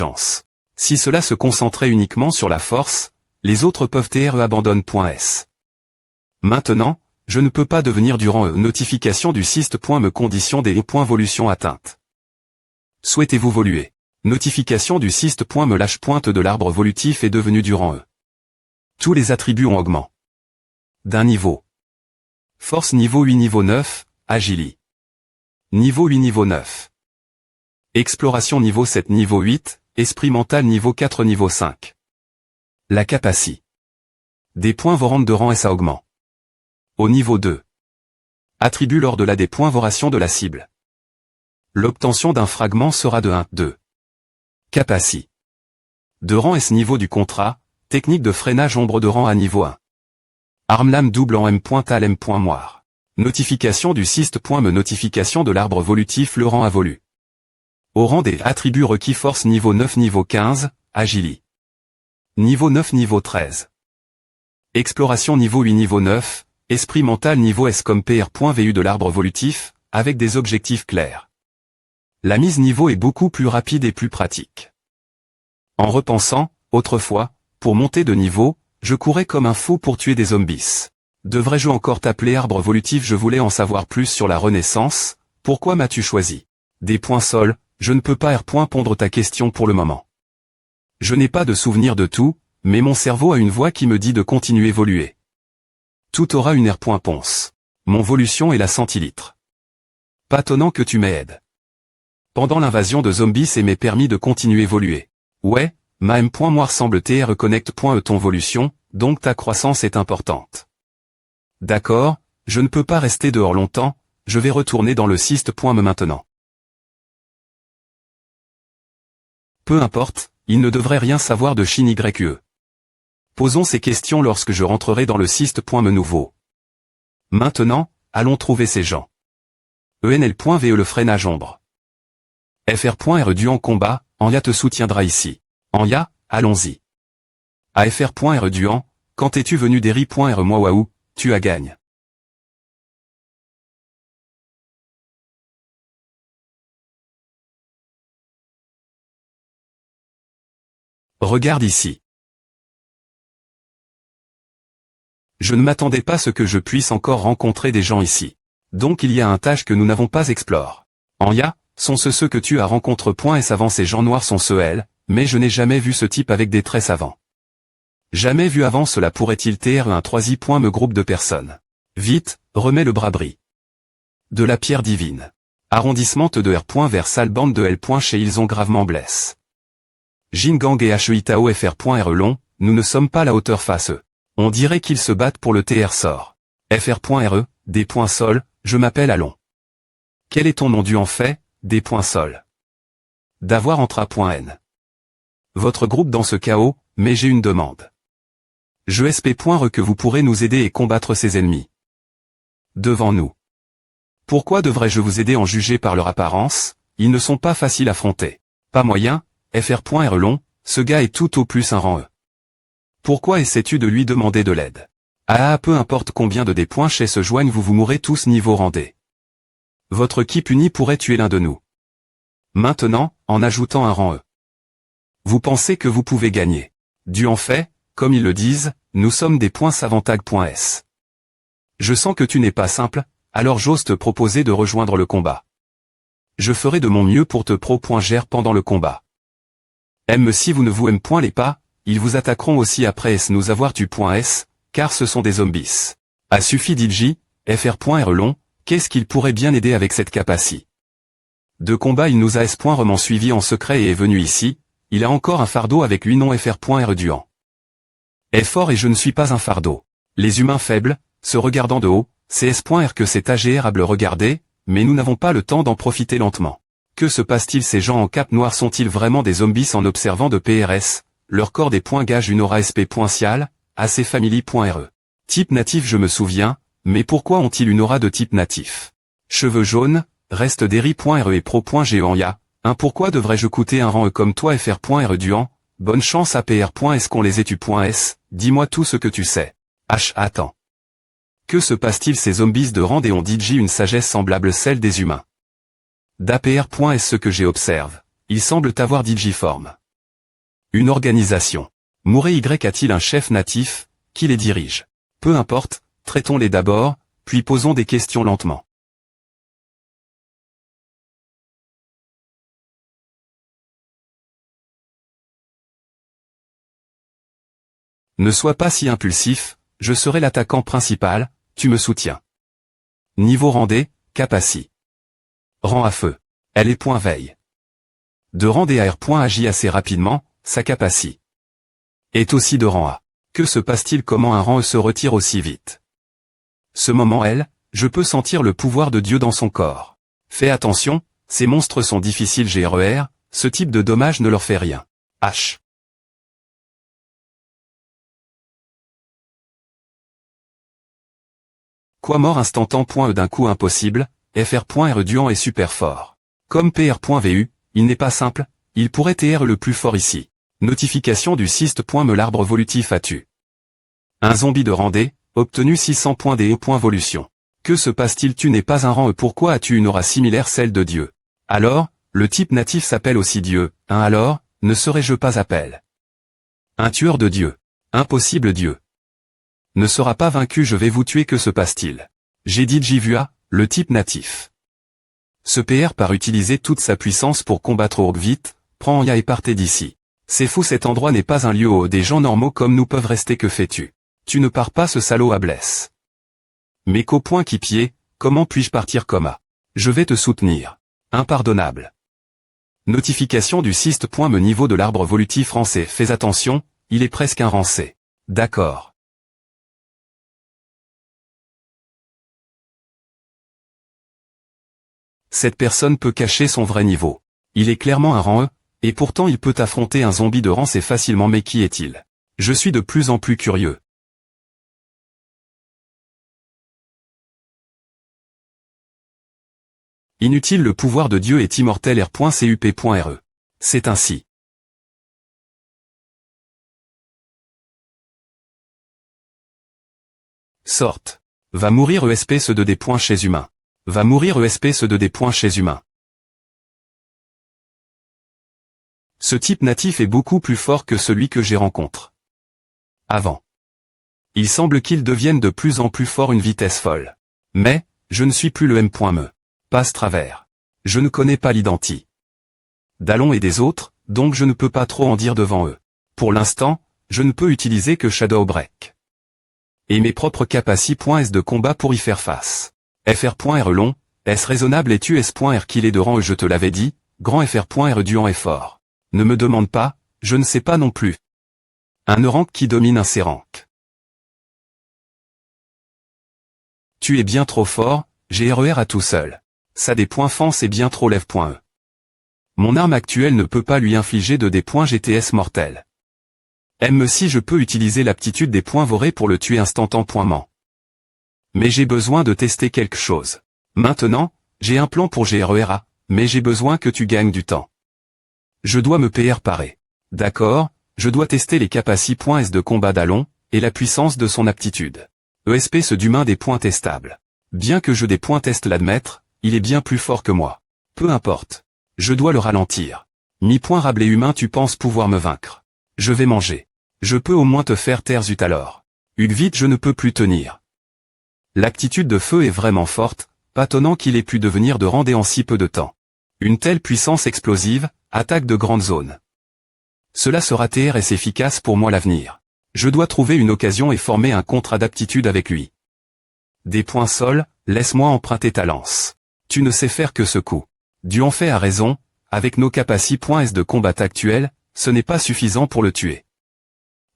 chance. Si cela se concentrait uniquement sur la force, les autres peuvent abandonne.s. Maintenant, je ne peux pas devenir durant notification du syst. Me condition des volution atteinte. Souhaitez-vous voluer? Notification du syst. Me lâche pointe de l'arbre volutif est devenu durant Tous les attributs ont augmenté d'un niveau. Force niveau 8 niveau 9, Agili. Niveau 8 niveau 9. Exploration niveau 7 niveau 8, Esprit mental niveau 4 niveau 5. La capacité. Des points vorante de rang S à augment. Au niveau 2. Attribut lors de la des points voration de la cible. L'obtention d'un fragment sera de 1, 2. Capacité. De rang S niveau du contrat, technique de freinage ombre de rang à niveau 1. Arme-lame double en M.al M.moire. Notification du syst. Me notification de l'arbre volutif le rang avolu. Au rang des attributs requis force niveau 9 niveau 15, Agili. Niveau 9 niveau 13. Exploration niveau 8 niveau 9, Esprit mental niveau S comme PR.vu de l'arbre volutif, avec des objectifs clairs. La mise niveau est beaucoup plus rapide et plus pratique. En repensant, autrefois, pour monter de niveau, je courais comme un fou pour tuer des zombies. Devrais-je encore t'appeler arbre volutif? Je voulais en savoir plus sur la renaissance. Pourquoi m'as-tu choisi? Des points sol, je ne peux pas pondre ta question pour le moment. Je n'ai pas de souvenir de tout, mais mon cerveau a une voix qui me dit de continuer évoluer. Tout aura une ponce. Mon volution est la centilitre. Pas tonnant que tu m'aides. Pendant l'invasion de zombies et m'est permis de continuer évoluer. Ouais, ma M.moire semble reconnecte. Ton volution, donc ta croissance est importante. D'accord, je ne peux pas rester dehors longtemps, je vais retourner dans le syst. Me maintenant. Peu importe, il ne devrait rien savoir de Shin YE. Posons ces questions lorsque je rentrerai dans le syst. Me nouveau. Maintenant, allons trouver ces gens. ENL.ve le freinage ombre. FR.re du en combat, Anya te soutiendra ici. Anya, allons-y. AFR.re du en, quand es-tu venu d'Eri.re moi waouh, tu as gagné. Regarde ici. Je ne m'attendais pas à ce que je puisse encore rencontrer des gens ici. Donc il y a un tâche que nous n'avons pas exploré. Anya, sont ceux que tu as rencontre.s avant ces gens noirs sont ceux elles, mais je n'ai jamais vu ce type avec des tresses avant. Jamais vu avant cela pourrait-il un 3i. Me groupe de personnes. Vite, remets le bras-bris. De la pierre divine. Arrondissement de R. vers sale bande de L. Chez ils ont gravement blesse. Jingang et HEITAO FR.re long, nous ne sommes pas à la hauteur face eux. On dirait qu'ils se battent pour le TR sort. FR.re, des points sol, je m'appelle Alon. Quel est ton nom du en fait, des points sol? D'avoir entra.n. Votre groupe dans ce chaos, mais j'ai une demande. Je SP.re que vous pourrez nous aider et combattre ces ennemis. Devant nous. Pourquoi devrais-je vous aider en juger par leur apparence? Ils ne sont pas faciles à affronter. Pas moyen, FR.re long, ce gars est tout au plus un rang E. Pourquoi essaies-tu de lui demander de l'aide? Peu importe combien de des points chez se joignent vous mourrez tous niveau rendez. Votre équipe unie pourrait tuer l'un de nous. Maintenant, en ajoutant un rang E. Vous pensez que vous pouvez gagner. Du en fait, comme ils le disent, nous sommes des points savantag.s. Je sens que tu n'es pas simple, alors j'ose te proposer de rejoindre le combat. Je ferai de mon mieux pour te pro.ger pendant le combat. Si vous ne vous aimez pas, ils vous attaqueront aussi après nous avoir tu.s, car ce sont des zombies. A suffi d'Ilji, FR.re long, qu'est-ce qu'il pourrait bien aider avec cette capacité? De combat il nous a S.remant suivi en secret et est venu ici, il a encore un fardeau avec lui non FR.re duan. Est fort et je ne suis pas un fardeau. Les humains faibles, se regardant de haut, c'est S.R que c'est agréable regarder, mais nous n'avons pas le temps d'en profiter lentement. Que se passe-t-il? Ces gens en cape noire sont-ils vraiment des zombies? En observant de PRS, leur corps des points gage une aura SP.cial, ACFamily.re. Type natif je me souviens, mais pourquoi ont-ils une aura de type natif? Cheveux jaunes, reste d'Eri.re et pro.géonya, pourquoi devrais-je coûter un rang E comme toi FR.re duan? Bonne chance à PR.s qu'on les tu.s, dis-moi tout ce que tu sais. Attends. Que se passe-t-il? Ces zombies de rang et ont DJ une sagesse semblable celle des humains. D'APR.s ce que j'ai observe, ils semblent avoir DJ forme. Une organisation. Mouré Y a-t-il un chef natif, qui les dirige? Peu importe, traitons-les d'abord, puis posons des questions lentement. Ne sois pas si impulsif, je serai l'attaquant principal, tu me soutiens. Niveau rendez, Capaci. Rang à feu. Elle est point veille. De rang D à R. Agit assez rapidement, sa Capaci. Est aussi de rang A. Que se passe-t-il? Comment un rang E se retire aussi vite? Ce moment elle, je peux sentir le pouvoir de Dieu dans son corps. Fais attention, ces monstres sont difficiles GRER, ce type de dommage ne leur fait rien. H. Quoi mort instantan.E d'un coup impossible, FR.RE Duan est super fort. Comme PR.VU, il n'est pas simple, il pourrait TR le plus fort ici. Notification du cyste.me l'arbre volutif a-tu. Un zombie de rang D, obtenu 600 points DE.volution. Que se passe-t-il? Tu n'es pas un rang E, pourquoi as-tu une aura similaire celle de Dieu? Alors, le type natif s'appelle aussi Dieu, alors, ne serais-je pas appel? Un tueur de Dieu. Impossible Dieu. Ne sera pas vaincu, je vais vous tuer, que se passe-t-il? J'ai dit Jivua, le type natif. Ce PR part utiliser toute sa puissance pour combattre Urgvit, prends Anya et partez d'ici. C'est fou, cet endroit n'est pas un lieu où des gens normaux comme nous peuvent rester, que fais-tu? Tu ne pars pas, ce salaud à blesse. Mais qu'au point qui pied, comment puis-je partir comme A? Je vais te soutenir. Impardonnable. Notification du cyste.me niveau de l'arbre volutif français, fais attention, il est presque un rang C. D'accord. Cette personne peut cacher son vrai niveau. Il est clairement un rang E, et pourtant il peut affronter un zombie de rang C facilement, mais qui est-il? Je suis de plus en plus curieux. Inutile, le pouvoir de Dieu est immortel R.CUP.RE. C'est ainsi. Sorte. Va mourir ESP ce de des points chez humain. Va mourir ESP ce de des points chez humain. Ce type natif est beaucoup plus fort que celui que j'ai rencontré avant. Il semble qu'il devienne de plus en plus fort, une vitesse folle. Mais, je ne suis plus le M.me. Passe travers. Je ne connais pas l'identie d'Alon et des autres, donc je ne peux pas trop en dire devant eux. Pour l'instant, je ne peux utiliser que Shadow Break. Et mes propres capaci.S de combat pour y faire face. FR.RE long, est-ce raisonnable? Et tu S.R qu'il est de rang E, je te l'avais dit, grand FR.RE Duan est fort. Ne me demande pas, je ne sais pas non plus. Un E-rank qui domine un C-rank. Tu es bien trop fort, GRER à tout seul. Ça des points fans, c'est bien trop lève.E. Mon arme actuelle ne peut pas lui infliger de des points GTS mortels. Même si je peux utiliser l'aptitude des points vorés pour le tuer instantanément. Mais j'ai besoin de tester quelque chose. Maintenant, j'ai un plan pour GRERA, mais j'ai besoin que tu gagnes du temps. Je dois me PR parer. D'accord, je dois tester les capaci.S de combat d'Alon, et la puissance de son aptitude. ESP ce d'humain des points testables. Bien que je des points test l'admettre, il est bien plus fort que moi. Peu importe. Je dois le ralentir. Mi-point Rabelais humain, tu penses pouvoir me vaincre? Je vais manger. Je peux au moins te faire taire zut alors. Vite, je ne peux plus tenir. L'aptitude de feu est vraiment forte, pas étonnant qu'il ait pu devenir de rang D en si peu de temps. Une telle puissance explosive, attaque de grande zone. Cela sera TRS efficace pour moi l'avenir. Je dois trouver une occasion et former un contrat d'aptitude avec lui. Des points sol, laisse-moi emprunter ta lance. Tu ne sais faire que ce coup. Duan fait a raison, avec nos capaci.S de combat actuels, ce n'est pas suffisant pour le tuer.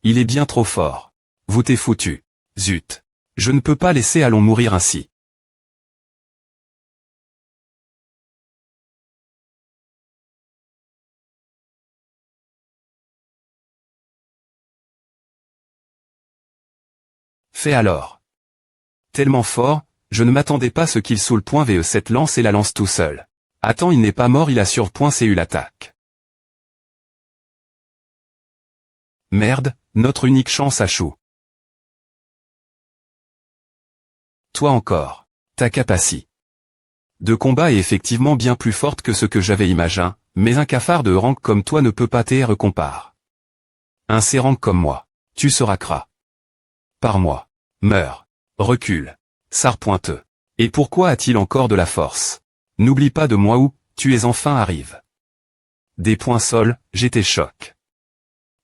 Il est bien trop fort. Vous t'es foutu. Zut. Je ne peux pas laisser Alon mourir ainsi. Fais alors. Tellement fort, je ne m'attendais pas à ce qu'il sous le point VE cette lance et la lance tout seul. Attends, il n'est pas mort, il a sur point CU l'attaque. Merde, notre unique chance à chou. Toi encore. Ta capaci de combat est effectivement bien plus forte que ce que j'avais imaginé, mais un cafard de rank comme toi ne peut pas TR compare. Un Sérang comme moi. Tu seras Kra. Par moi. Meurs. Recule. Sar pointeux. Et pourquoi a-t-il encore de la force? N'oublie pas de moi ou, tu es enfin arrive. Des points sol, j'étais choc.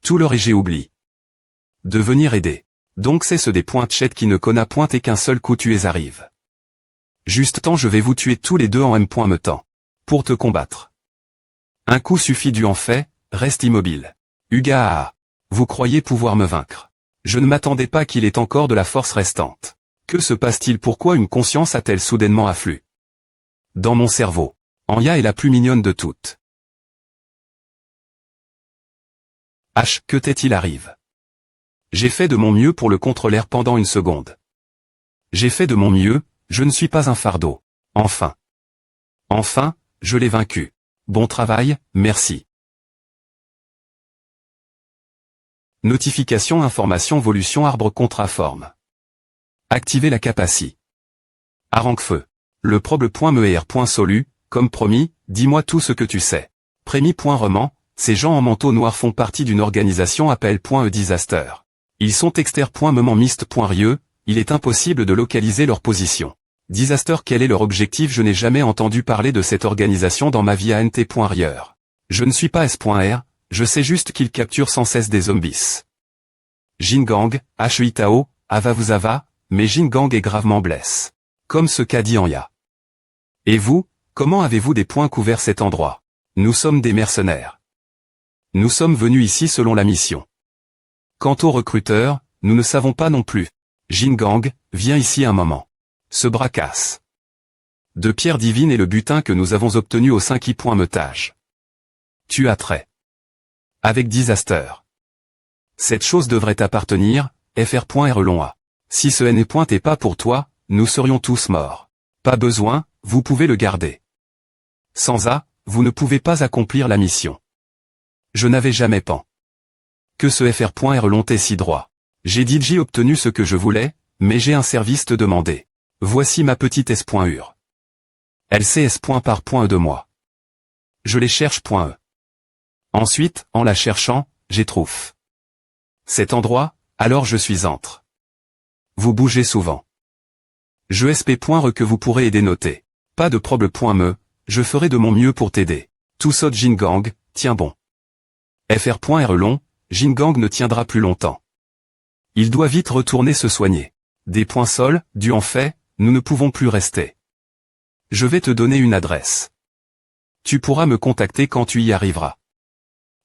Tout le j'ai oublié. De venir aider. Donc c'est ce des points chet qui ne connaît point et qu'un seul coup tu es arrive. Juste temps je vais vous tuer tous les deux en M. me temps. Pour te combattre. Un coup suffit du en fait, reste immobile. Ugaa. Vous croyez pouvoir me vaincre. Je ne m'attendais pas qu'il ait encore de la force restante. Que se passe-t-il? Pourquoi une conscience a-t-elle soudainement afflux dans mon cerveau? Anya est la plus mignonne de toutes. H. Que t'est-il arrive? J'ai fait de mon mieux pour le contrôler pendant une seconde. J'ai fait de mon mieux, je ne suis pas un fardeau. Enfin. Enfin, je l'ai vaincu. Bon travail, merci. Notification information volution arbre contraforme. Activez la capacité. Arranque-feu. Le proble.me.solu, comme promis, dis-moi tout ce que tu sais. Prémis.roman, ces gens en manteau noir font partie d'une organisation appel.e-disaster. Ils sont exter.mementmist.rieux, il est impossible de localiser leur position. Disaster, quel est leur objectif? Je n'ai jamais entendu parler de cette organisation dans ma vie. ant.rieur. Je ne suis pas s.r, je sais juste qu'ils capturent sans cesse des zombies. Jingang, Huitao, Avavuzava, mais Jingang est gravement blesse. Comme ce qu'a dit Anya. Et vous, comment avez-vous des points couverts cet endroit? Nous sommes des mercenaires. Nous sommes venus ici selon la mission. Quant aux recruteurs, nous ne savons pas non plus. Jingang, viens ici un moment. Ce bras casse. De pierre divine et le butin que nous avons obtenu au 5e meutage. Tu as trait. Avec Disaster. Cette chose devrait t'appartenir, fr.r. Si ce n'est pas pour toi, nous serions tous morts. Pas besoin, vous pouvez le garder. Sans A, vous ne pouvez pas accomplir la mission. Je n'avais jamais pen. Que ce fr.r est si droit. J'ai DJ obtenu ce que je voulais, mais j'ai un service te demander. Voici ma petite s.ur. LCS. Par point E de moi. Je les cherche.e. Ensuite, en la cherchant, j'ai trouvé cet endroit, alors je suis entre. Vous bougez souvent. Je sp.re que vous pourrez aider noter. Pas de problème.me, je ferai de mon mieux pour t'aider. Tout saute Jingang, tiens bon. fr.r long, Jingang ne tiendra plus longtemps. Il doit vite retourner se soigner. Des points sol, du en fait, nous ne pouvons plus rester. Je vais te donner une adresse. Tu pourras me contacter quand tu y arriveras.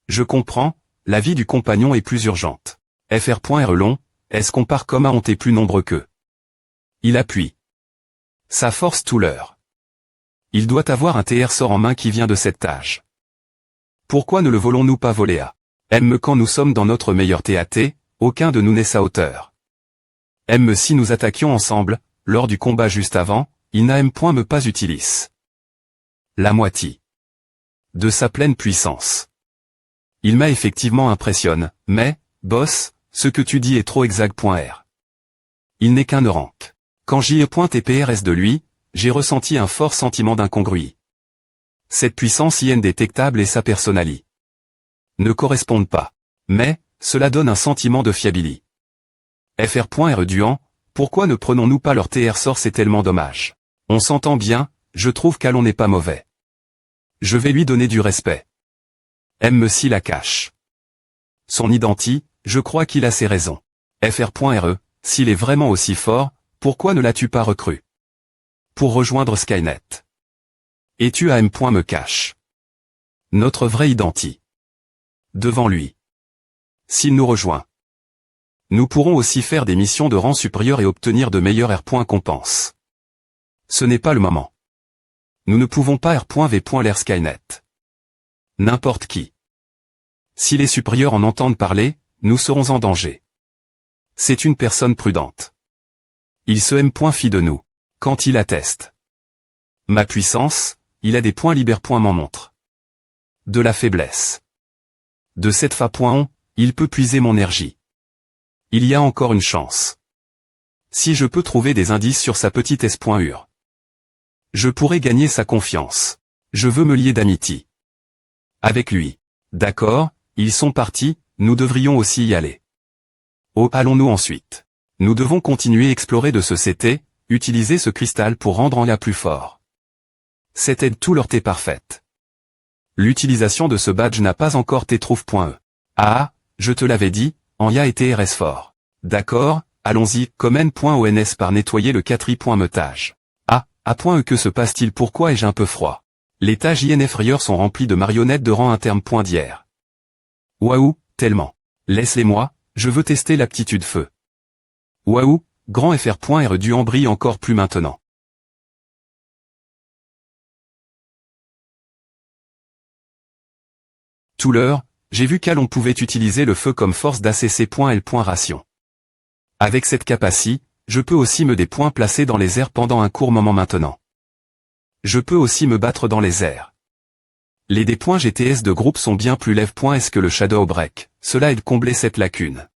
Je comprends, la vie du compagnon est plus urgente. fr.r long, est-ce qu'on part comme on est plus nombreux qu'eux? Il appuie. Ça force tout l'heure. Il doit avoir un TR sort en main qui vient de cette tâche. Pourquoi ne le volons-nous pas voler à M quand nous sommes dans notre meilleur TAT, aucun de nous n'est sa hauteur. M si nous attaquions ensemble, lors du combat juste avant, il n'a M.me pas utilise. La moitié de sa pleine puissance. Il m'a effectivement impressionne, mais, boss, ce que tu dis est trop exact.r. Il n'est qu'un rank. Quand j'y ai pointé PRS de lui, j'ai ressenti un fort sentiment d'incongruité. Cette puissance indétectable et sa personnalité ne correspondent pas. Mais, cela donne un sentiment de fiabilité. fr.r Duan, pourquoi ne prenons-nous pas leur TR sort? C'est tellement dommage. On s'entend bien, je trouve qu'Alon n'est pas mauvais. Je vais lui donner du respect. M si la cache. Son identi, je crois qu'il a ses raisons. fr.re, s'il est vraiment aussi fort, pourquoi ne l'as-tu pas recru? Pour rejoindre Skynet. Et tu as M.me cache. Notre vrai identi. Devant lui. S'il nous rejoint. Nous pourrons aussi faire des missions de rang supérieur et obtenir de meilleurs R.compenses. Ce n'est pas le moment. Nous ne pouvons pas R.v. l'air Skynet. N'importe qui. Si les supérieurs en entendent parler, nous serons en danger. C'est une personne prudente. Il se fie de nous. Quand il atteste ma puissance, il a des points libères. M'en montre. De la faiblesse. De cette fa.on, il peut puiser mon énergie. Il y a encore une chance. Si je peux trouver des indices sur sa petite s.ur. Je pourrais gagner sa confiance. Je veux me lier d'amitié avec lui. D'accord, Ils sont partis, nous devrions aussi y aller. Oh, allons-nous ensuite. Nous devons continuer à explorer de ce CT, utiliser ce cristal pour rendre Anya plus fort. C'était tout leur T parfaite. L'utilisation de ce badge n'a pas encore T-trouve.e. Ah, je te l'avais dit, Anya et TRS fort. D'accord, allons-y, comment.ons par nettoyer le 4i.metage. A.E que se passe-t-il? Pourquoi ai-je un peu froid? Les tâches inférieures sont remplies de marionnettes de rang interne.d'hier. Waouh, tellement. Laisse-les-moi, je veux tester l'aptitude feu. Waouh, grand FR.R du brille encore plus maintenant. Tout l'heure, j'ai vu qu'à l'on pouvait utiliser le feu comme force d'ACC.L. Ration. Avec cette capacité, je peux aussi me des points placés dans les airs pendant un court moment maintenant. Je peux aussi me battre dans les airs. Les D-points GTS de groupe sont bien plus lève.s que le Shadow Break, cela aide combler cette lacune.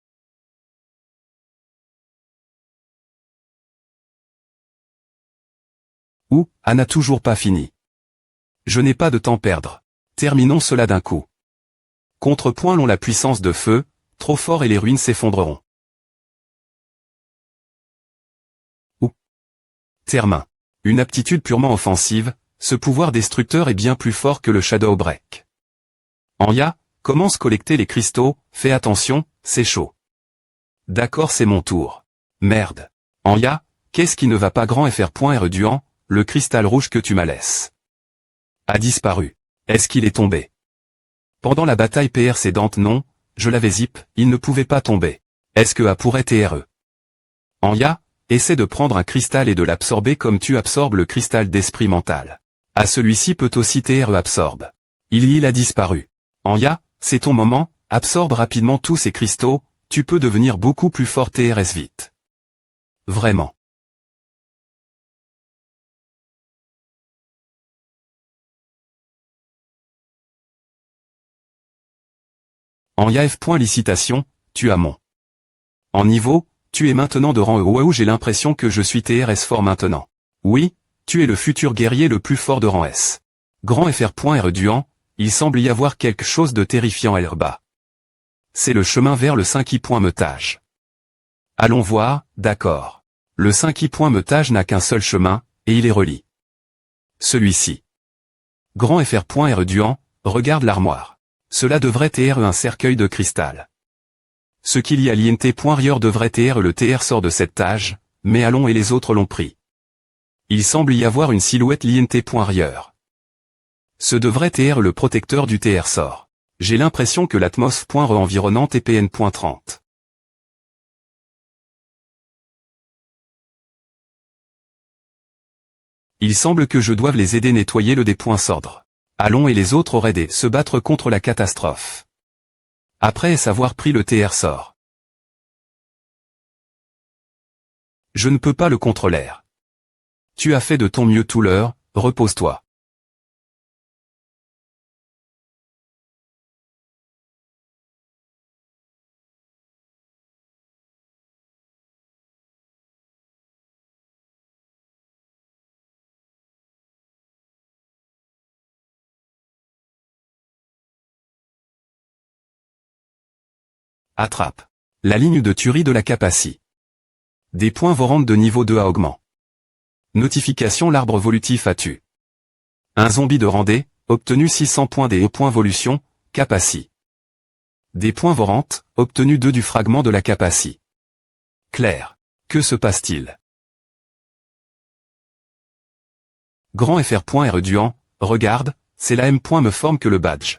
N'a toujours pas fini. Je n'ai pas de temps perdre. Terminons cela d'un coup. Contrepoint l'ont la puissance de feu, trop fort et les ruines s'effondreront. Termin. Une aptitude purement offensive, ce pouvoir destructeur est bien plus fort que le Shadow Break. Anya, commence à collecter les cristaux, fais attention, c'est chaud. D'accord, c'est mon tour. Merde. Anya, qu'est-ce qui ne va pas? Grand FR.R Duan, le cristal rouge que tu m'as laissé a disparu. Est-ce qu'il est tombé? Pendant la bataille précédente non, je l'avais zip, il ne pouvait pas tomber. Est-ce que A pourrait TRE? Anya, essaie de prendre un cristal et de l'absorber comme tu absorbes le cristal d'esprit mental. Celui-ci peut aussi TRE absorbe. Il a disparu. Anya, c'est ton moment, absorbe rapidement tous ces cristaux, tu peux devenir beaucoup plus fort TRS vite. Vraiment. Anya F. Licitation, tu as mon. En niveau, tu es maintenant de rang E. Waouh, j'ai l'impression que je suis TRS fort maintenant. Oui, tu es le futur guerrier le plus fort de rang S. Grand FR.R Duan, il semble y avoir quelque chose de terrifiant à l'herbas. C'est le chemin vers le 5i.metage. Allons voir, d'accord. Le 5i.metage n'a qu'un seul chemin, et il est relié. Celui-ci. Grand FR.R Duan, regarde l'armoire. Cela devrait être un cercueil de cristal. Ce qu'il y a l'INT.Rieur devrait être le TR sort de cette tâche, mais allons et les autres l'ont pris. Il semble y avoir une silhouette l'INT.Rieur. Ce devrait être le protecteur du TR sort. J'ai l'impression que l'atmosphère environnante est PN.30. Il semble que je doive les aider nettoyer le D.Sordre. Allons et les autres auraient des se battre contre la catastrophe. Après avoir pris le TR sort. Je ne peux pas le contrôler. Tu as fait de ton mieux tout l'heure, repose-toi. Attrape. La ligne de tuerie de la capacité. Des points vorantes de niveau 2 à augment. Notification l'arbre volutif a tu. Un zombie de randé, obtenu 600 points des points volution, capacité. Des points vorantes, obtenu 2 du fragment de la capacité. Claire. Que se passe-t-il? Grand FR.R Duan, regarde, c'est la M. Me forme que le badge.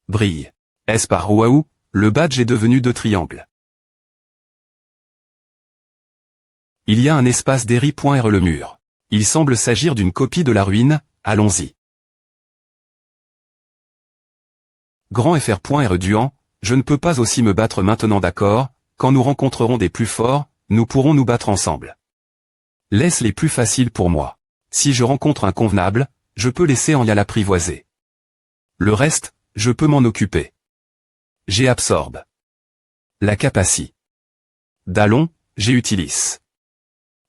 Brille. Est-ce par waouh, le badge est devenu 2 triangles. Il y a un espace d'Eri.R le mur. Il semble s'agir d'une copie de la ruine, allons-y. Grand FR.R Duan, je ne peux pas aussi me battre maintenant d'accord, quand nous rencontrerons des plus forts, nous pourrons nous battre ensemble. Laisse les plus faciles pour moi. Si je rencontre un convenable, je peux laisser Anya l'apprivoiser. Le reste, je peux m'en occuper. J'ai absorbe. La capacité. Dallon, j'ai utilise.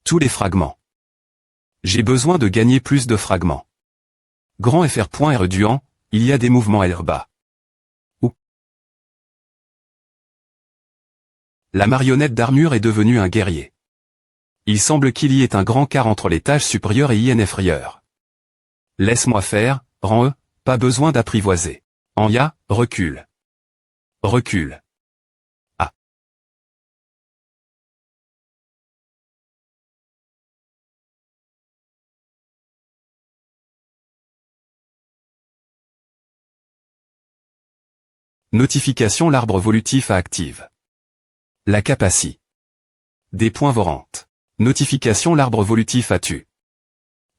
Tous les fragments. J'ai besoin de gagner plus de fragments. Grand FR.R Duan, il y a des mouvements L bas. Ou. La marionnette d'armure est devenue un guerrier. Il semble qu'il y ait un grand quart entre les tâches supérieures et IN inférieures. Laisse-moi faire, rang E, pas besoin d'apprivoiser. En Ya, recule. Recule. A. Notification l'arbre volutif à active. La capacité. Des points vorantes. Notification l'arbre volutif à tu.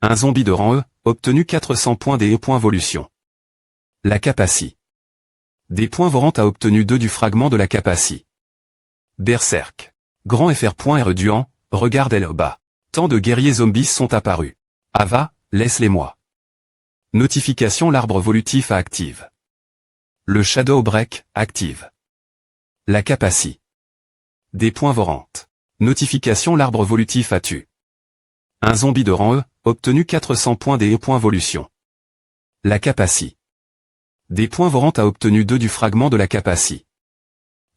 Un zombie de rang E, obtenu 400 points des points volution. La capacité. Des points vorantes a obtenu 2 du fragment de la capacité. Berserk. Grand FR.R Duan, regarde elle bas. Tant de guerriers zombies sont apparus. Ava, laisse-les-moi. Notification l'arbre volutif à active. Le Shadow Break, active. La capacité. Des points vorantes. Notification l'arbre volutif à tu. Un zombie de rang E, obtenu 400 points des points volution. La capacité. Des points vorantes a obtenu 2 du fragment de la capacité.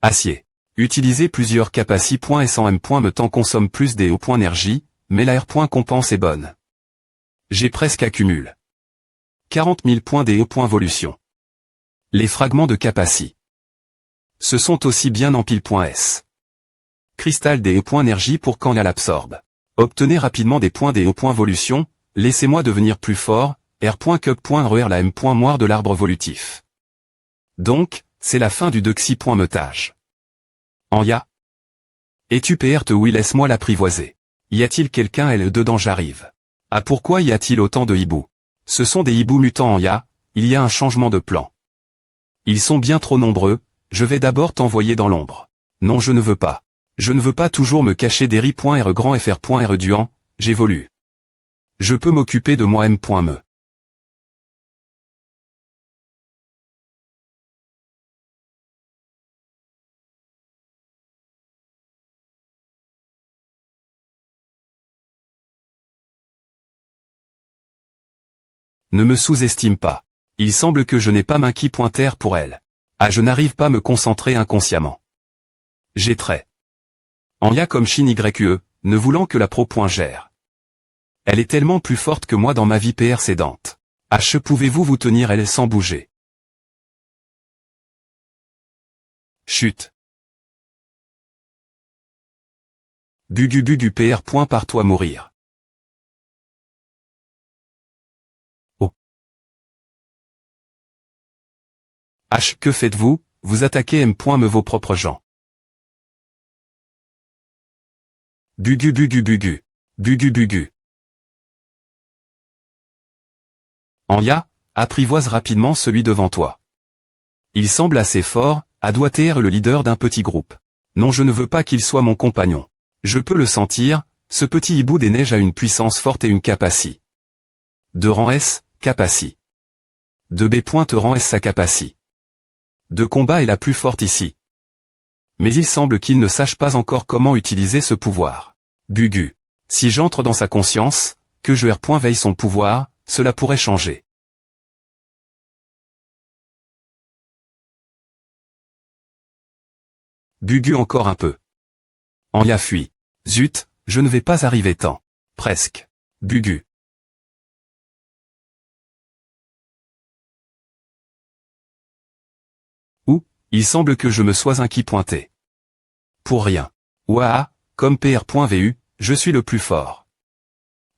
Acier. Utiliser plusieurs capacités points et 100 M points me temps consomme plus des points énergie, mais la R point compense est bonne. J'ai presque accumule. 40 000 points des points volution. Les fragments de capacité. Ce sont aussi bien en pile.s. Cristal des points énergie pour quand elle absorbe. Obtenez rapidement des points des points volution, laissez-moi devenir plus fort, R.cup.RER la M. moire de l'arbre volutif. Donc, c'est la fin du dexy.meutage. En ya. Es-tu PR te oui laisse-moi l'apprivoiser. Y a-t-il quelqu'un L dedans j'arrive. Ah pourquoi y a-t-il autant de hiboux? Ce sont des hiboux mutants en ya, il y a un changement de plan. Ils sont bien trop nombreux, je vais d'abord t'envoyer dans l'ombre. Non je ne veux pas. Je ne veux pas toujours me cacher des ri.r grand fr.r Duan, j'évolue. Je peux m'occuper de moi m.me. Ne me sous-estime pas. Il semble que je n'ai pas Minky.R pour elle. Ah je n'arrive pas à me concentrer inconsciemment. J'ai trait. En ya comme Shin YE, ne voulant que la pro.gère. Elle est tellement plus forte que moi dans ma vie précédente. H pouvez-vous vous tenir elle sans bouger. Chut. Bugu bugu PR. Par toi mourir. Oh. H que faites-vous, vous attaquez M. Me vos propres gens. Bugu bugu bugu. Bugu bugu. En ya, apprivoise rapidement celui devant toi. Il semble assez fort, à doit être le leader d'un petit groupe. Non je ne veux pas qu'il soit mon compagnon. Je peux le sentir, ce petit hibou des neiges a une puissance forte et une capacité. De rang S, capacité. De B. Rang S sa capacité. De combat est la plus forte ici. Mais il semble qu'il ne sache pas encore comment utiliser ce pouvoir. Bugu. Si j'entre dans sa conscience, que je R. Veille son pouvoir, cela pourrait changer. Bugu encore un peu. En ya fuit. Zut, je ne vais pas arriver tant. Presque. Bugu. Ou, il semble que je me sois inquiété. Pour rien. Ouah, comme PR.vu, je suis le plus fort.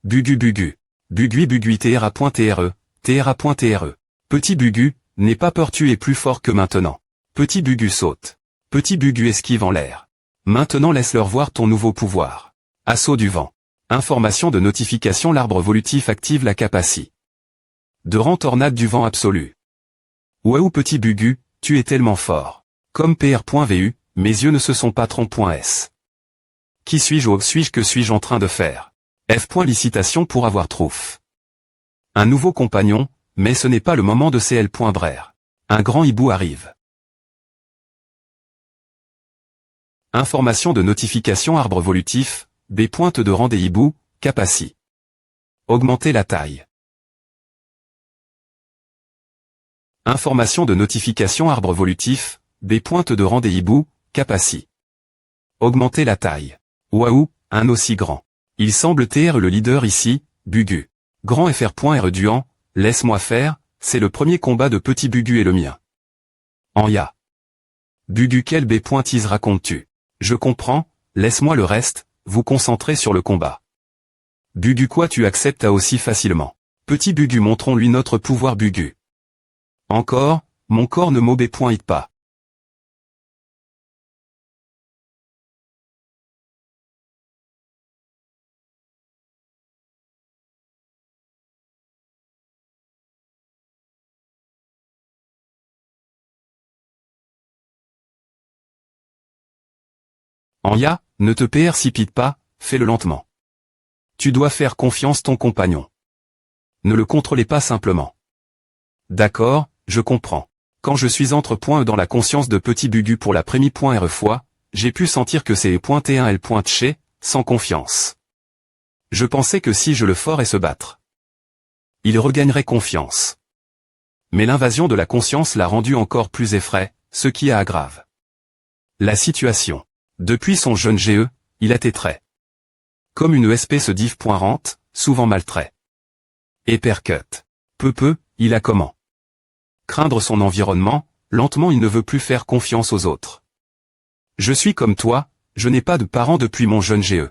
Bugu bugu. Bugui bugui TRA.TRE, TRA.TRE. Petit Bugu, n'aie pas peur tu es plus fort que maintenant. Petit Bugu saute. Petit Bugu esquive en l'air. Maintenant laisse-leur voir ton nouveau pouvoir. Assaut du vent. Information de notification l'arbre volutif active la capacité. De rang tornade du vent absolu. Waouh petit Bugu, tu es tellement fort. Comme PR.vu, mes yeux ne se sont pas trompés.s. Qui suis-je ou suis-je que suis-je en train de faire? F. Licitation pour avoir trouf. Un nouveau compagnon, mais ce n'est pas le moment de CL. Brère. Un grand hibou arrive. Information de notification arbre volutif, B. De rang des hiboux, capacité. Augmenter la taille. Information de notification arbre volutif, B. Pointe de rang des hiboux, Capaci. Augmenter la taille. Waouh, un aussi grand. Il semble TR le leader ici, Bugu. Grand FR.R Duan, laisse-moi faire, c'est le premier combat de petit Bugu et le mien. Anya. Bugu quel B. Pointise racontes-tu? Je comprends, laisse-moi le reste, vous concentrer sur le combat. Bugu quoi tu acceptes à aussi facilement. Petit Bugu montrons-lui notre pouvoir Bugu. Encore, mon corps ne m'obéit pas. Anya, ne te précipite pas, fais-le lentement. Tu dois faire confiance ton compagnon. Ne le contrôlez pas simplement. D'accord, je comprends. Quand je suis entre E dans la conscience de petit Bugu pour la première fois, j'ai pu sentir que c'est T1L chez, sans confiance. Je pensais que si je le ferais se battre, il regagnerait confiance. Mais l'invasion de la conscience l'a rendu encore plus effrayé, ce qui aggrave la situation. Depuis son jeune GE, il a été très comme une ESP se div.rente, souvent maltrait. Et percute. Peu, il a comment craindre son environnement, lentement il ne veut plus faire confiance aux autres. Je suis comme toi, je n'ai pas de parents depuis mon jeune GE.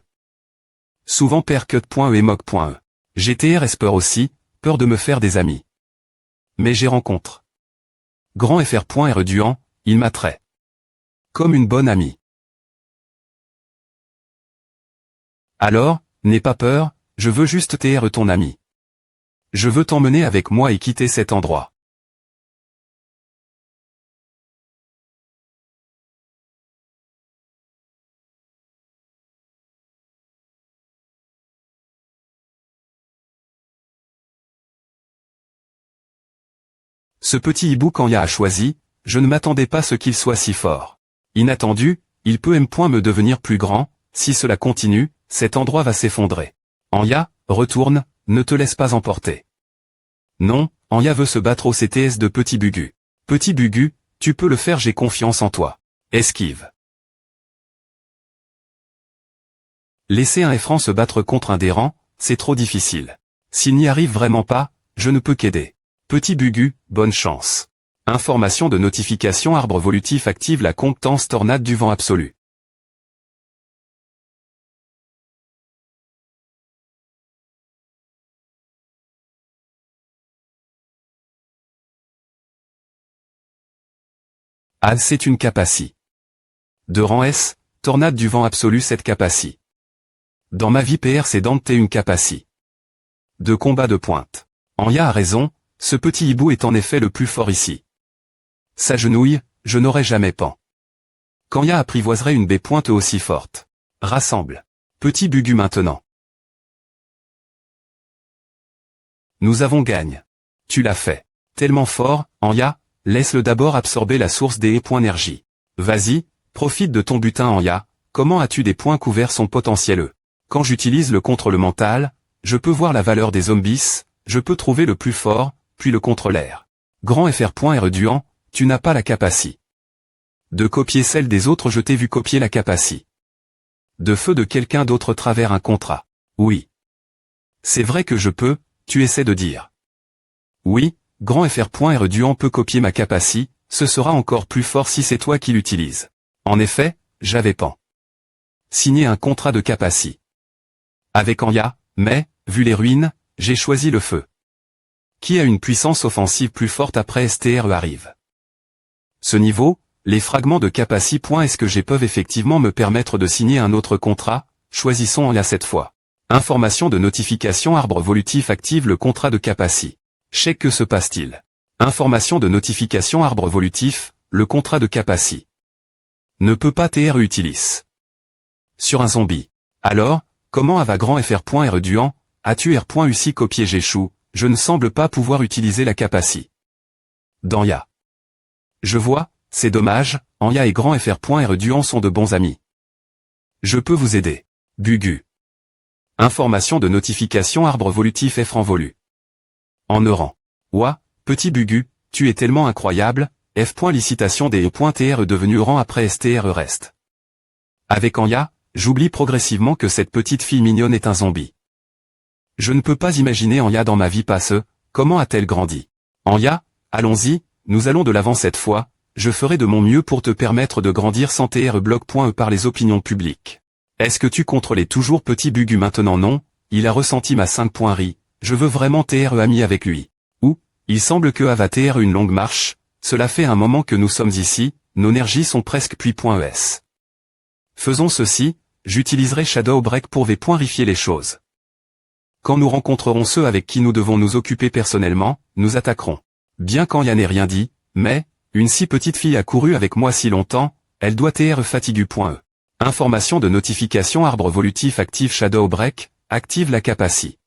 Souvent percute.e et moque.e. GTR est peur aussi, peur de me faire des amis. Mais j'ai rencontre. Grand FR.R Duan, il m'attrait comme une bonne amie. Alors, n'aie pas peur, je veux juste TR ton ami. Je veux t'emmener avec moi et quitter cet endroit. Ce petit hibou qu'Anya a choisi, je ne m'attendais pas à ce qu'il soit si fort. Inattendu, il peut me devenir plus grand, si cela continue, cet endroit va s'effondrer. Anya, retourne, ne te laisse pas emporter. Non, Anya veut se battre au CTS de Petit Bugu. Petit Bugu, tu peux le faire, j'ai confiance en toi. Esquive. Laisser un F-Franc se battre contre un Déran, c'est trop difficile. S'il n'y arrive vraiment pas, je ne peux qu'aider. Petit Bugu, bonne chance. Information de notification arbre volutif active la compétence tornade du vent absolu. Ah, c'est une Capaci. De rang S, tornade du vent absolu cette Capaci. Dans ma vie PR c'est Dante une Capaci. De combat de pointe. Anya a raison, ce petit hibou est en effet le plus fort ici. S'agenouille, je n'aurais jamais pan. Qu'Anya apprivoiserait une B pointe aussi forte. Rassemble. Petit Bugu maintenant. Nous avons gagne. Tu l'as fait. Tellement fort, Anya, laisse-le d'abord absorber la source des énergie. Vas-y, profite de ton butin Anya, comment as-tu des points couverts son potentiel? Quand j'utilise le contre le mental, je peux voir la valeur des zombies, je peux trouver le plus fort, puis le contre l'air. Grand FR.R Duan, tu n'as pas la Capaci. De copier celle des autres je t'ai vu copier la Capaci. De feu de quelqu'un d'autre travers un contrat. Oui. C'est vrai que je peux, tu essaies de dire. Oui, Grand FR.R Duan peut copier ma Capaci, ce sera encore plus fort si c'est toi qui l'utilises. En effet, j'avais pan. Signé un contrat de Capaci. Avec Anya, mais, vu les ruines, j'ai choisi le feu. Qui a une puissance offensive plus forte après STRE arrive. Ce niveau, les fragments de Capaci. Est-ce que j'ai peuvent effectivement me permettre de signer un autre contrat? Choisissons Anya cette fois. Information de notification arbre volutif active le contrat de Capaci. Check que se passe-t-il? Information de notification arbre volutif, le contrat de Capaci. Ne peut pas TR utilis. Sur un zombie. Alors, comment va Grand FR.R Duan, as-tu R.UCI copié j'échoue, je ne semble pas pouvoir utiliser la Capaci. Danya. Je vois, c'est dommage, Anya et Grand FR.R Duan sont de bons amis. Je peux vous aider. Bugu. Information de notification arbre volutif F en volu. En neurant. Ouah, petit Bugu, tu es tellement incroyable, F. Licitation des E.TR devenu rang après STR reste. Avec Anya, j'oublie progressivement que cette petite fille mignonne est un zombie. Je ne peux pas imaginer Anya dans ma vie passe, comment a-t-elle grandi? Anya, allons-y, nous allons de l'avant cette fois, je ferai de mon mieux pour te permettre de grandir sans TR-blog.e par les opinions publiques. Est-ce que tu contrôlais toujours petit Bugu maintenant non, il a ressenti ma 5. Ri, je veux vraiment TR ami avec lui. Ou, il semble que Ava TR une longue marche, cela fait un moment que nous sommes ici, nos énergies sont presque puis.es. Faisons ceci, j'utiliserai Shadow Break pour vérifier les choses. Quand nous rencontrerons ceux avec qui nous devons nous occuper personnellement, nous attaquerons. Bien qu'Anya n'ait rien dit, mais, une si petite fille a couru avec moi si longtemps, elle doit TR fatigue.e. Information de notification arbre volutif active Shadow Break, active la capacité.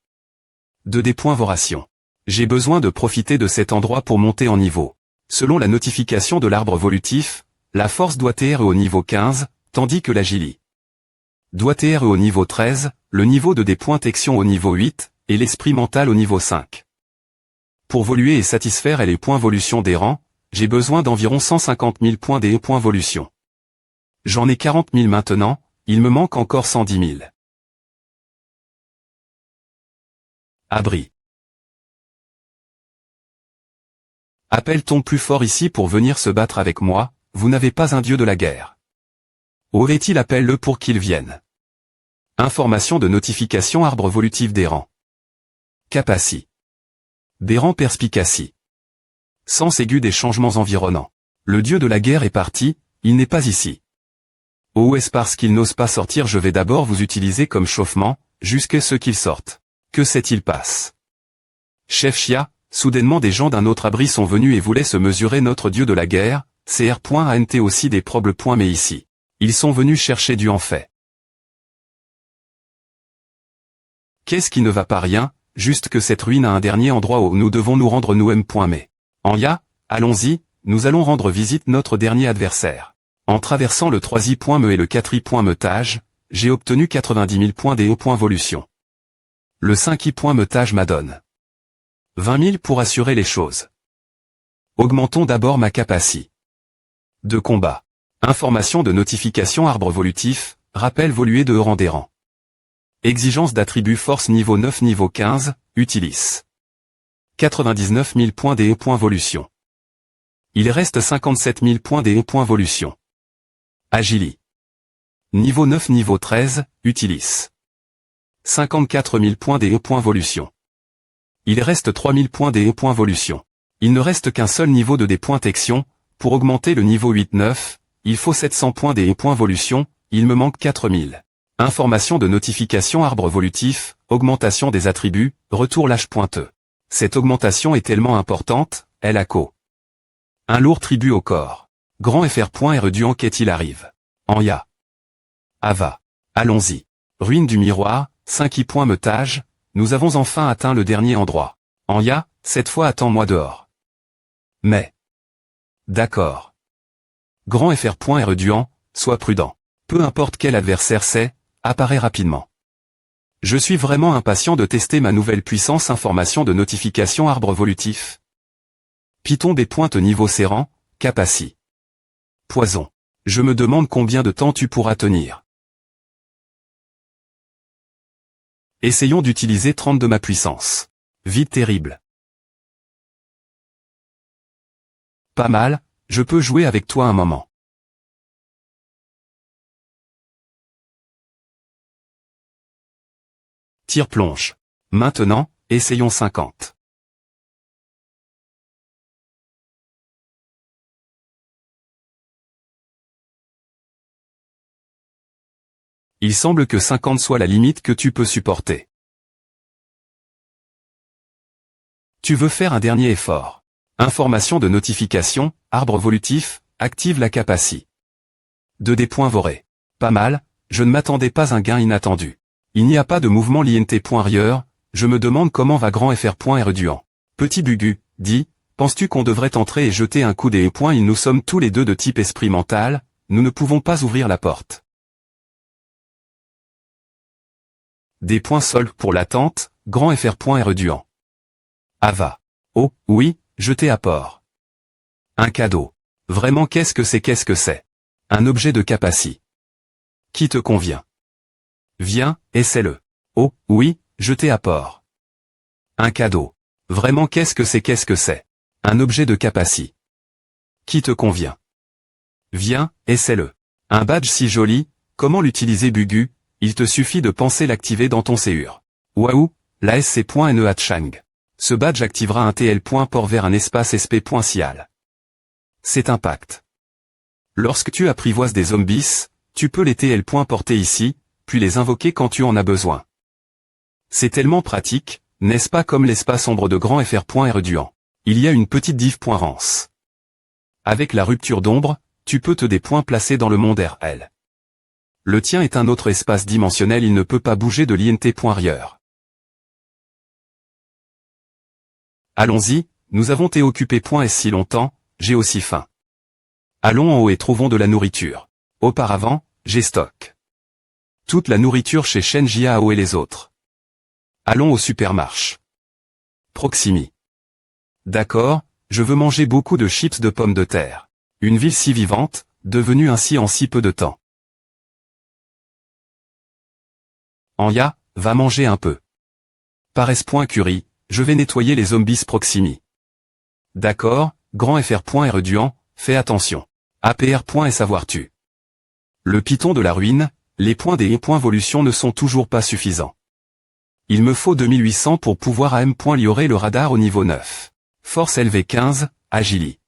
2D. Voration. J'ai besoin de profiter de cet endroit pour monter en niveau. Selon la notification de l'arbre volutif, la force doit TR au niveau 15, tandis que l'agilité doit TR au niveau 13, le niveau de D.Tection au niveau 8, et l'esprit mental au niveau 5. Pour voluer et satisfaire les points volution des rangs, j'ai besoin d'environ 150 000 points des volution. J'en ai 40 000 maintenant, il me manque encore 110 000. Abri. Appelle-t-on plus fort ici pour venir se battre avec moi, vous n'avez pas un dieu de la guerre. Aurait-il appelle-le pour qu'il vienne. Information de notification arbre volutif des rangs. Capacity. Des rangs perspicacy. Sens aigu des changements environnants. Le dieu de la guerre est parti, il n'est pas ici. Oh est-ce parce qu'il n'ose pas sortir je vais d'abord vous utiliser comme chauffement, jusqu'à ce qu'il sorte. Que s'est-il passe? Chef Chia, soudainement des gens d'un autre abri sont venus et voulaient se mesurer notre dieu de la guerre, CR.ANT aussi des problèmes. Mais ici. Ils sont venus chercher du en fait. Qu'est-ce qui ne va pas rien, juste que cette ruine a un dernier endroit où nous devons nous rendre nous-mêmes. Mais. Anya, allons-y, nous allons rendre visite notre dernier adversaire. En traversant le 3i.me et le 4i.metage, j'ai obtenu 90 000 points des volution. Le 5i.metage m'adonne 20 000 pour assurer les choses. Augmentons d'abord ma capacité de combat. Information de notification arbre volutif, rappel volué de rang des rangs. Exigence d'attribut force niveau 9 niveau 15, utilise. 99 000 points des volution. Il reste 57 000 points des volution. Agili. Niveau 9 niveau 13, utilise. 54 000 points des volution. Il reste 3 000 points des volution. Il ne reste qu'un seul niveau de D.Tection, pour augmenter le niveau 8-9, il faut 700 points des volution, il me manque 4 000. Information de notification arbre volutif, augmentation des attributs, retour lâche-pointeux. Cette augmentation est tellement importante, elle a un lourd tribut au corps. Grand FR.R du enquête il arrive. Anya. Ava. Allons-y. Ruine du miroir, 5i.metage, nous avons enfin atteint le dernier endroit. Anya, cette fois attends-moi dehors. Mais. D'accord. Grand FR.R Duan, sois prudent. Peu importe quel adversaire c'est, apparaît rapidement. Je suis vraiment impatient de tester ma nouvelle puissance information de notification arbre volutif. Python des pointes niveau serrant, capacity. Poison. Je me demande combien de temps tu pourras tenir. Essayons d'utiliser 30 de ma puissance. Vide terrible. Pas mal, je peux jouer avec toi un moment. Tire-plonge. Maintenant, essayons 50. Il semble que 50 soit la limite que tu peux supporter. Tu veux faire un dernier effort. Information de notification, arbre volutif, active la capacité. 2D. Voré. Pas mal, je ne m'attendais pas à un gain inattendu. Il n'y a pas de mouvement l'INT.rieur, je me demande comment va grand FR.R Duan. Petit Bugu, dit, penses-tu qu'on devrait entrer et jeter un coup des points? Nous sommes tous les deux de type esprit mental, nous ne pouvons pas ouvrir la porte. Des points soldes pour l'attente, grand FR.R Duan. Ava. Oh, oui, jeté à port. Un cadeau. Vraiment qu'est-ce que c'est? Un objet de Capaci. Qui te convient? Viens, essaie-le. Oh, oui, jeté à port. Un cadeau. Vraiment qu'est-ce que c'est? Un objet de Capaci. Qui te convient? Viens, essaie-le. Un badge si joli, comment l'utiliser Bugu? Il te suffit de penser l'activer dans ton CUR. Waouh, la SC.NEA Chang. Ce badge activera un TL.port vers un espace SP.cial. C'est un pacte. Lorsque tu apprivoises des zombies, tu peux les TL.porter ici, puis les invoquer quand tu en as besoin. C'est tellement pratique, n'est-ce pas, comme l'espace ombre de grand FR.R Duan. Il y a une petite div.rance. Avec la rupture d'ombre, tu peux te des points placés dans le monde RL. Le tien est un autre espace dimensionnel, il ne peut pas bouger de l'INT.rieur. Allons-y, nous avons été occupés.s si longtemps, j'ai aussi faim. Allons en haut et trouvons de la nourriture. Auparavant, j'ai stock. Toute la nourriture chez Shen Jiao et les autres. Allons au supermarché. Proximi. D'accord, je veux manger beaucoup de chips de pommes de terre. Une ville si vivante, devenue ainsi en si peu de temps. Anya, va manger un peu. Paresse.curie, je vais nettoyer les zombies proximi. D'accord, grand FR.R Duan, fais attention. APR. Et savoir-tu. Le python de la ruine, les points des points-volution ne sont toujours pas suffisants. Il me faut 2800 pour pouvoir AM.liorer le radar au niveau 9. Force LV15, Agili.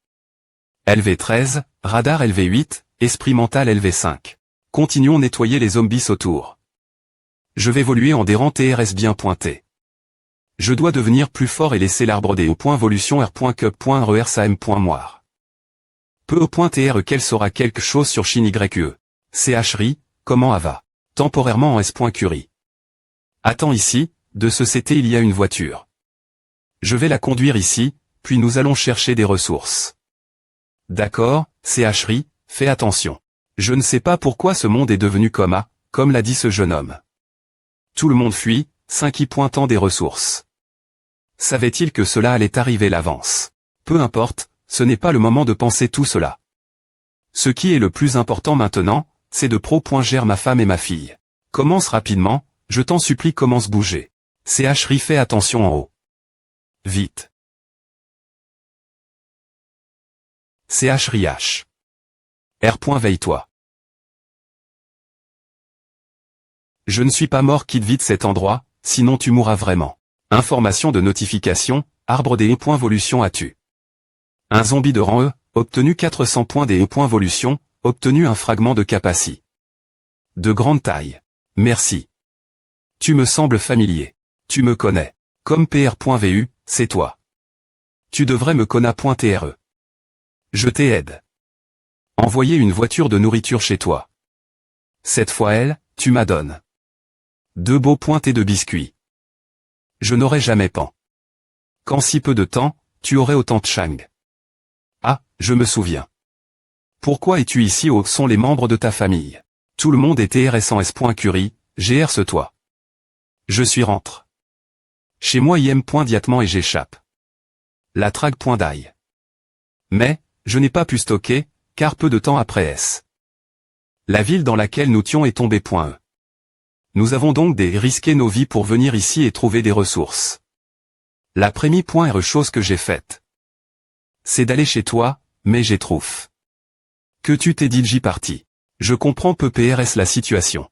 LV13, radar LV8, esprit mental LV5. Continuons nettoyer les zombies autour. Je vais évoluer en dérant TRS bien pointé. Je dois devenir plus fort et laisser l'arbre des points-volution R.cup.rers.am.moire. Peu au point TR quel sera quelque chose sur Shin YE. CHRI, comment Ava. Temporairement en S.curie. Attends ici, de ce CT il y a une voiture. Je vais la conduire ici, puis nous allons chercher des ressources. D'accord, CHRI, fais attention. Je ne sais pas pourquoi ce monde est devenu coma, comme l'a dit ce jeune homme. Tout le monde fuit, 5 y pointant des ressources. Savait-il que cela allait arriver l'avance? Peu importe, ce n'est pas le moment de penser tout cela. Ce qui est le plus important maintenant, c'est de pro.gère ma femme et ma fille. Commence rapidement, je t'en supplie, commence bouger. CHRI, fais attention en haut. Vite. CHRIH. R. Veille-toi. Je ne suis pas mort, quitte vite cet endroit, sinon tu mourras vraiment. Information de notification, arbre des points-volution as-tu. Un zombie de rang E, obtenu 400 points des points-volution, obtenu un fragment de Capaci. De grande taille. Merci. Tu me sembles familier. Tu me connais. Comme PR.vu, c'est toi. Tu devrais me connaître.tre. Je t'aide. Envoyer une voiture de nourriture chez toi. Cette fois elle, tu m'adonnes. 2 beaux pointés de biscuits. Je n'aurais jamais pan. Qu'en si peu de temps, tu aurais autant de Chang. Ah, je me souviens. Pourquoi es-tu ici? Où sont les membres de ta famille? Tout le monde est TRS en S.curie, GR toi. Je suis rentre. Chez moi IM.diatement et j'échappe. La trague.die. Mais, je n'ai pas pu stocker, car peu de temps après S. La ville dans laquelle nous tions est tombée.e. Nous avons donc risqué nos vies pour venir ici et trouver des ressources. La première chose que j'ai faite, c'est d'aller chez toi, mais j'ai trouf. Que tu t'es dit j'y parti. Je comprends peu PRS la situation.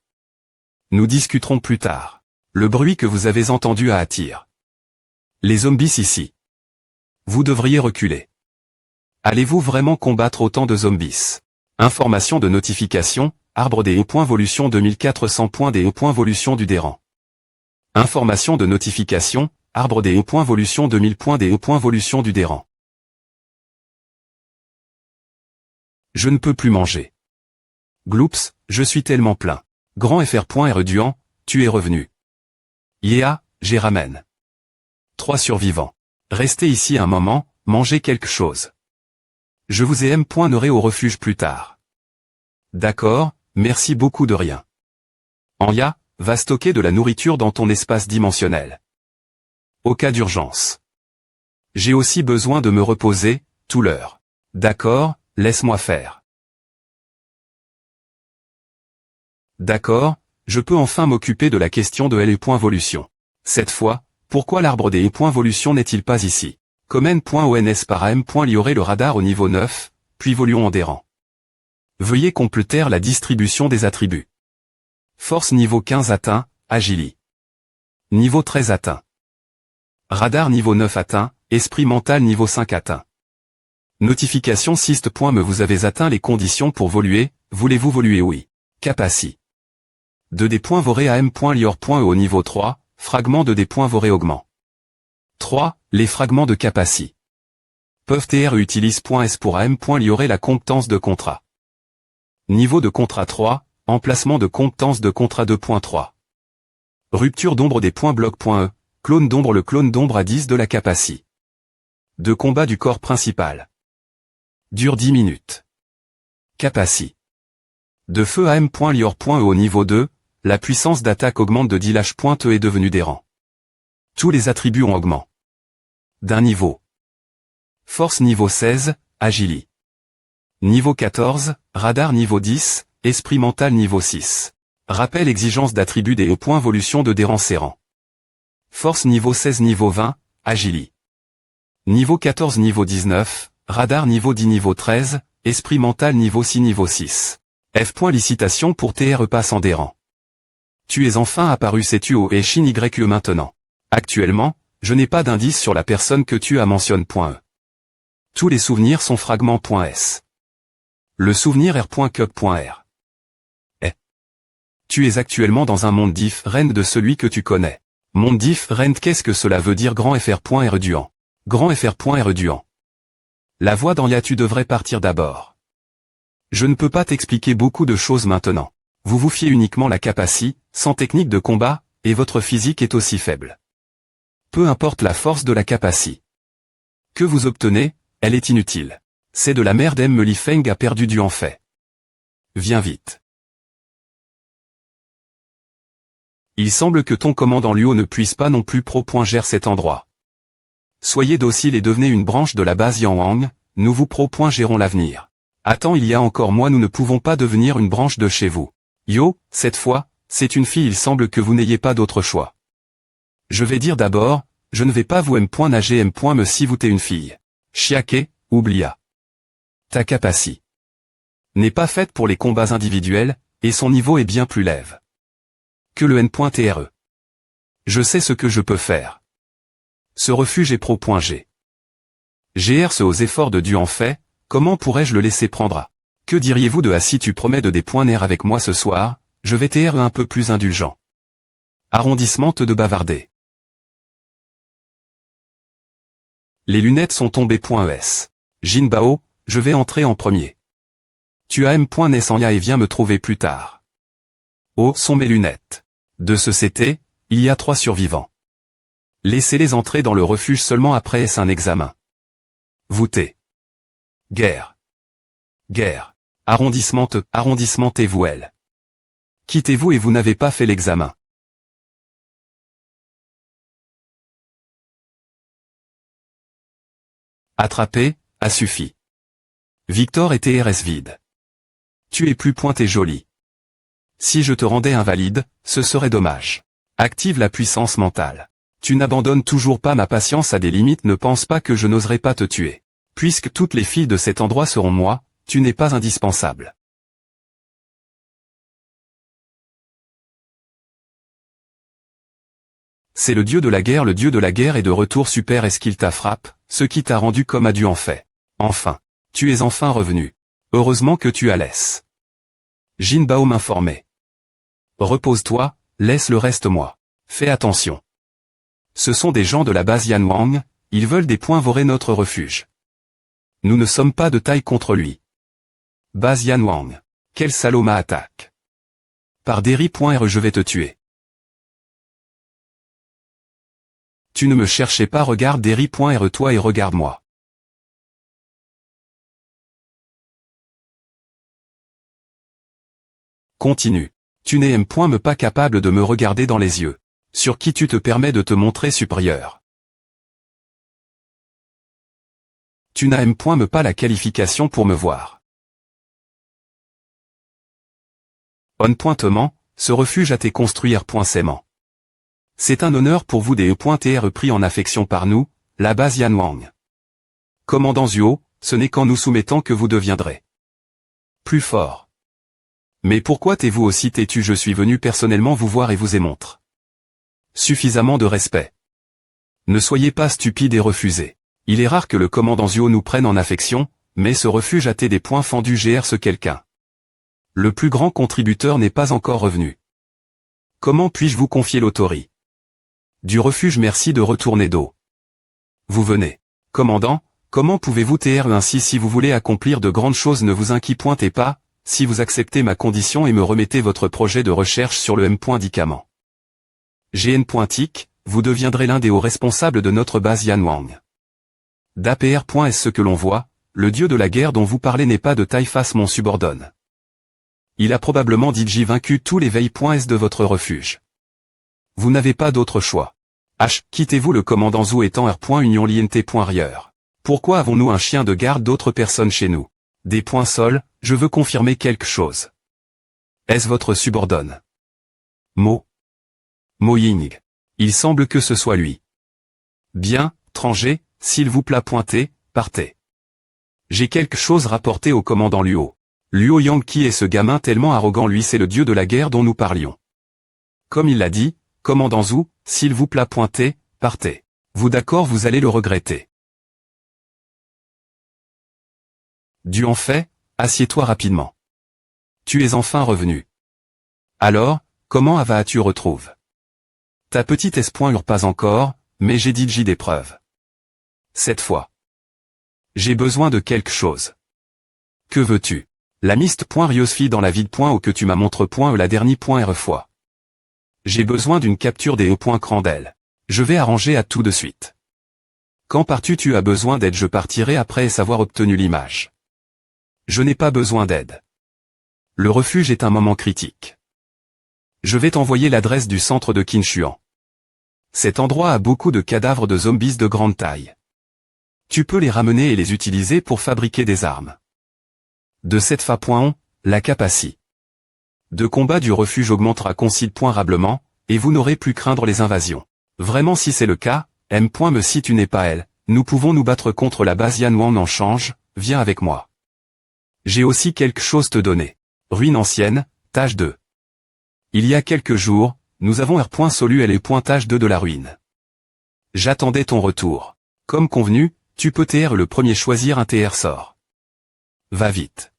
Nous discuterons plus tard. Le bruit que vous avez entendu attire. Les zombies ici. Vous devriez reculer. Allez-vous vraiment combattre autant de zombies? Information de notification, arbre des points-volution 2400 points des points-volution du Déran. Information de notification, arbre des points-volution 2000 points des points-volution du Déran. Je ne peux plus manger. Gloops, je suis tellement plein. Grand FR.R Duan, tu es revenu. Yeah, j'ai ramène. 3 survivants. Restez ici un moment, mangez quelque chose. Je vous ai M.neré au refuge plus tard. D'accord, merci beaucoup de rien. Anya, va stocker de la nourriture dans ton espace dimensionnel. Au cas d'urgence. J'ai aussi besoin de me reposer, tout l'heure. D'accord, laisse-moi faire. D'accord, je peux enfin m'occuper de la question de L.Evolution. Cette fois, pourquoi l'arbre des E.Volution n'est-il pas ici? Comme N.ONS par M. Liorer le radar au niveau 9, puis voluons en des rangs. Veuillez compléter la distribution des attributs. Force niveau 15 atteint, Agili. Niveau 13 atteint. Radar niveau 9 atteint, Esprit mental niveau 5 atteint. Notification Syst. Me vous avez atteint les conditions pour voluer, voulez-vous voluer? Oui. Capaci. 2D. Voré à M. Lior. Au niveau 3, fragment de D. Voré augment. 3. Les fragments de Capaci. Peuvent utilise .s pour AM. Liorer la compétence de contrat. Niveau de contrat 3, emplacement de compétence de contrat 2.3. Rupture d'ombre des .bloc.e, clone d'ombre. Le clone d'ombre à 10 de la Capaci. De combat du corps principal. Dure 10 minutes. Capaci. De feu AM. Lior. Au niveau 2, la puissance d'attaque augmente de 10 lâche.e est devenue des rangs. Tous les attributs ont augmenté. D'un niveau. Force niveau 16, Agili. Niveau 14, radar niveau 10, esprit mental niveau 6. Rappel exigence d'attributs des E.Volution de Dérancérant. Force niveau 16 niveau 20, Agili. Niveau 14 niveau 19, radar niveau 10 niveau 13, esprit mental niveau 6 niveau 6. F. Licitation pour TRE passe en des rangs. Tu es enfin apparu, sais-tu au Shin YE maintenant. Actuellement, je n'ai pas d'indice sur la personne que tu as mentionne.e. Tous les souvenirs sont fragments.s. Le souvenir R.cup.r. Tu es actuellement dans un monde différent de celui que tu connais. Monde différent, qu'est-ce que cela veut dire? Grand FR.R duant. Grand FR.R duant. La voix dans Ya, tu devrais partir d'abord. Je ne peux pas t'expliquer beaucoup de choses maintenant. Vous vous fiez uniquement la Capaci, sans technique de combat, et votre physique est aussi faible. Peu importe la force de la Capaci. Que vous obtenez, elle est inutile. C'est de la merde. M. Li Feng a perdu du en fait. Viens vite. Il semble que ton commandant Luo ne puisse pas non plus gère cet endroit. Soyez docile et devenez une branche de la base Yang, nous vous gérons l'avenir. Attends, il y a encore moi, nous ne pouvons pas devenir une branche de chez vous. Yo, cette fois, c'est une fille, il semble que vous n'ayez pas d'autre choix. Je vais dire d'abord, je ne vais pas vous nager me si vous t'es une fille. Chiake, oublia. Ta Capaci n'est pas faite pour les combats individuels, et son niveau est bien plus lève que le N.TRE. Je sais ce que je peux faire. Ce refuge est pro.G. GR aux efforts de Dieu en fait, comment pourrais-je le laisser prendre à? Que diriez-vous de si tu promets de des points nerfs avec moi ce soir, je vais TRE un peu plus indulgent. Arrondissement de bavarder. Les lunettes sont tombées.es. Jinbao, je vais entrer en premier. Tu as M.Nessanya et viens me trouver plus tard. Oh, sont mes lunettes. De ce CT, il y a 3 survivants. Laissez-les entrer dans le refuge seulement après est-ce un examen. Voûtez. Guerre. Guerre. Arrondissement et vous elle. Quittez-vous et vous n'avez pas fait l'examen. Attrapé, a suffi. Victor et TRS vide. Tu es plus pointé joli. Si je te rendais invalide, ce serait dommage. Active la puissance mentale. Tu n'abandonnes toujours pas ma patience à des limites, ne pense pas que je n'oserais pas te tuer. Puisque toutes les filles de cet endroit seront moi, tu n'es pas indispensable. C'est le dieu de la guerre est de retour. Super, est-ce qu'il t'a frappé, ce qui t'a rendu comme adieu en fait. Enfin. Tu es enfin revenu. Heureusement que tu as laissé. Jinbao m'informait. Repose-toi, laisse le reste moi. Fais attention. Ce sont des gens de la base Yanwang, ils veulent des points vorer notre refuge. Nous ne sommes pas de taille contre lui. Base Yanwang. Quel salaud m'attaque. Par Derry.R je vais te tuer. Tu ne me cherchais pas, regarde Derry.R toi et regarde-moi. Continue. Tu n'es me pas capable de me regarder dans les yeux. Sur qui tu te permets de te montrer supérieur? Tu n'as me pas la qualification pour me voir. On. Ce refuge a été construit .saiement. C'est un honneur pour vous des E.tr pris en affection par nous, la base Yan Wang. Commandant Zuo, ce n'est qu'en nous soumettant que vous deviendrez plus fort. Mais pourquoi t'es-vous aussi têtu? Je suis venu personnellement vous voir et vous émontre suffisamment de respect. Ne soyez pas stupide et refusez. Il est rare que le commandant Zuo nous prenne en affection, mais ce refuge a été des points fendus ce quelqu'un. Le plus grand contributeur n'est pas encore revenu. Comment puis-je vous confier l'autorité du refuge? Merci de retourner d'eau. Vous venez. Commandant, comment pouvez-vous tr ainsi? Si vous voulez accomplir de grandes choses, ne vous inquiétez pas, si vous acceptez ma condition et me remettez votre projet de recherche sur le médicament. GN.TIC, vous deviendrez l'un des hauts responsables de notre base Yan Wang. d'APR. Est-ce ce que l'on voit? Le dieu de la guerre dont vous parlez n'est pas de taille face mon subordonne. Il a probablement vaincu tous les veilles. Est-ce de votre refuge? Vous n'avez pas d'autre choix. Quittez-vous le commandant Zhou étant R. Union Lient. Rieur. Pourquoi avons-nous un chien de garde d'autres personnes chez nous? Des sol, je veux confirmer quelque chose. Est-ce votre subordonne? Mo Ying. Il semble que ce soit lui. Bien, étranger, s'il vous plaît partez. J'ai quelque chose rapporté au commandant Luo. Luo Yang, qui est ce gamin tellement arrogant? Lui, c'est le dieu de la guerre dont nous parlions. Comme il l'a dit, commandant Zhou, s'il vous plaît partez. Vous d'accord? Vous allez le regretter. Du en fait, assieds-toi rapidement. Tu es enfin revenu. Alors, comment vas-tu retrouve? Ta petite espoir pas encore, mais j'ai dit des preuves. Cette fois. J'ai besoin de quelque chose. Que veux-tu? La miste. Rieuse fille dans la vide. Au que tu m'as montre. La dernière. R fois. J'ai besoin d'une capture des Crandel. Je vais arranger à tout de suite. Quand pars-tu? Tu as besoin d'aide? Je partirai après savoir obtenu l'image. Je n'ai pas besoin d'aide. Le refuge est un moment critique. Je vais t'envoyer l'adresse du centre de Qinshuan. Cet endroit a beaucoup de cadavres de zombies de grande taille. Tu peux les ramener et les utiliser pour fabriquer des armes. De cette façon, la capacité de combat du refuge augmentera considérablement, et vous n'aurez plus craindre les invasions. Vraiment, si c'est le cas, me si tu n'es pas elle, nous pouvons nous battre contre la base Yan Wang en change, viens avec moi. J'ai aussi quelque chose te donner. Ruine ancienne, tâche 2. Il y a quelques jours, nous avons R. Solu et les tâche 2 de la ruine. J'attendais ton retour. Comme convenu, tu peux le premier choisir un sort. Va vite.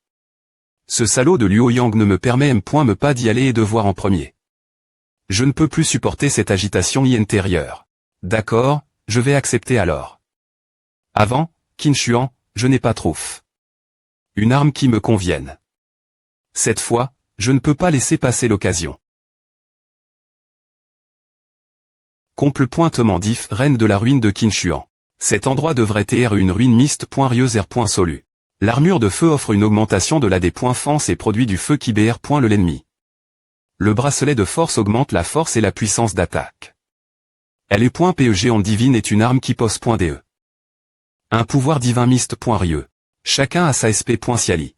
Ce salaud de Luo Yang ne me permet me pas d'y aller et de voir en premier. Je ne peux plus supporter cette agitation intérieure. D'accord, je vais accepter alors. Avant, Qinshuan, je n'ai pas trouf. Une arme qui me convienne. Cette fois, je ne peux pas laisser passer l'occasion. Comple. Mandif, reine de la ruine de Qinshuan. Cet endroit devrait être une ruine miste. Rieuse R. Solu. L'armure de feu offre une augmentation de la des .fence et produit du feu qui BR. Le l'ennemi. Le bracelet de force augmente la force et la puissance d'attaque. Elle est .PEG en divine est une arme qui pose .DE. Un pouvoir divin miste. Rieux. Chacun a sa SP. Siali.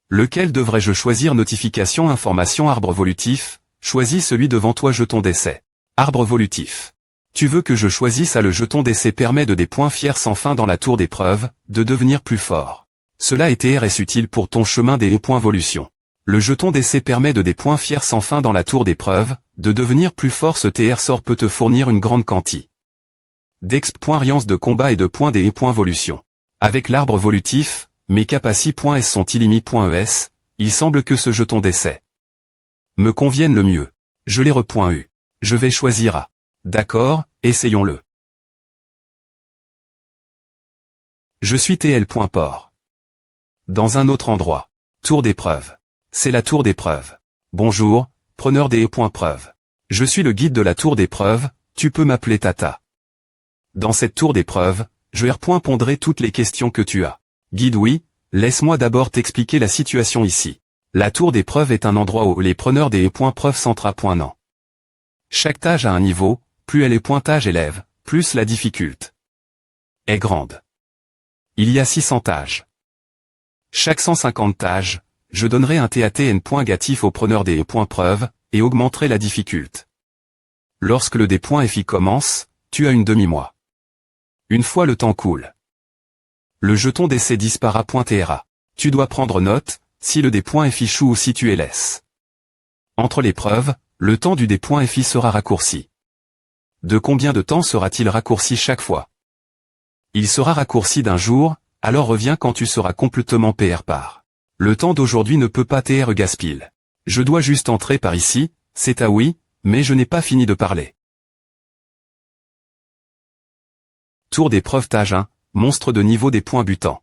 Lequel devrais-je choisir? Notification information arbre volutif, choisis celui devant toi. Jeton d'essai. Arbre volutif. Tu veux que je choisisse le jeton d'essai permet de des points fiers sans fin dans la tour d'épreuve, de devenir plus fort. Cela est utile pour ton chemin des volution. Le jeton d'essai permet de des points fiers sans fin dans la tour d'épreuve, de devenir plus fort. Ce sort peut te fournir une grande quantité d'exp. Riance de combat et de points des volution. Avec l'arbre volutif, mes capacités .s sont illimités.es, il semble que ce jeton d'essai me convienne le mieux. Je l'ai .u. Je vais choisir A. D'accord, essayons-le. Je suis TL.port. Dans un autre endroit. Tour d'épreuve. C'est la tour d'épreuve. Bonjour, preneur des preuve. Je suis le guide de la tour d'épreuve, tu peux m'appeler Tata. Dans cette tour d'épreuve, je répondrai toutes les questions que tu as. Guide oui, laisse-moi d'abord t'expliquer la situation ici. La tour des preuves est un endroit où les preneurs des points preuves s'entraînent. Chaque tâche a un niveau, plus elle est pointage élève, plus la difficulté est grande. Il y a 600 tâches. Chaque 150 tâches, je donnerai un TATN point négatif au preneur des points preuves, et augmenterai la difficulté. Lorsque le des points FI commence, tu as une demi-mois. Une fois le temps coule, le jeton d'essai disparaîtra. Tu dois prendre note, si le des points FI échoue ou si tu es laisse. Entre les preuves, le temps du des points FI sera raccourci. De combien de temps sera-t-il raccourci chaque fois? Il sera raccourci d'un jour, alors reviens quand tu seras complètement PR par. Le temps d'aujourd'hui ne peut pas TR gaspille. Je dois juste entrer par ici, c'est à oui, mais je n'ai pas fini de parler. Tour des preuves tâche 1, monstre de niveau des points butants.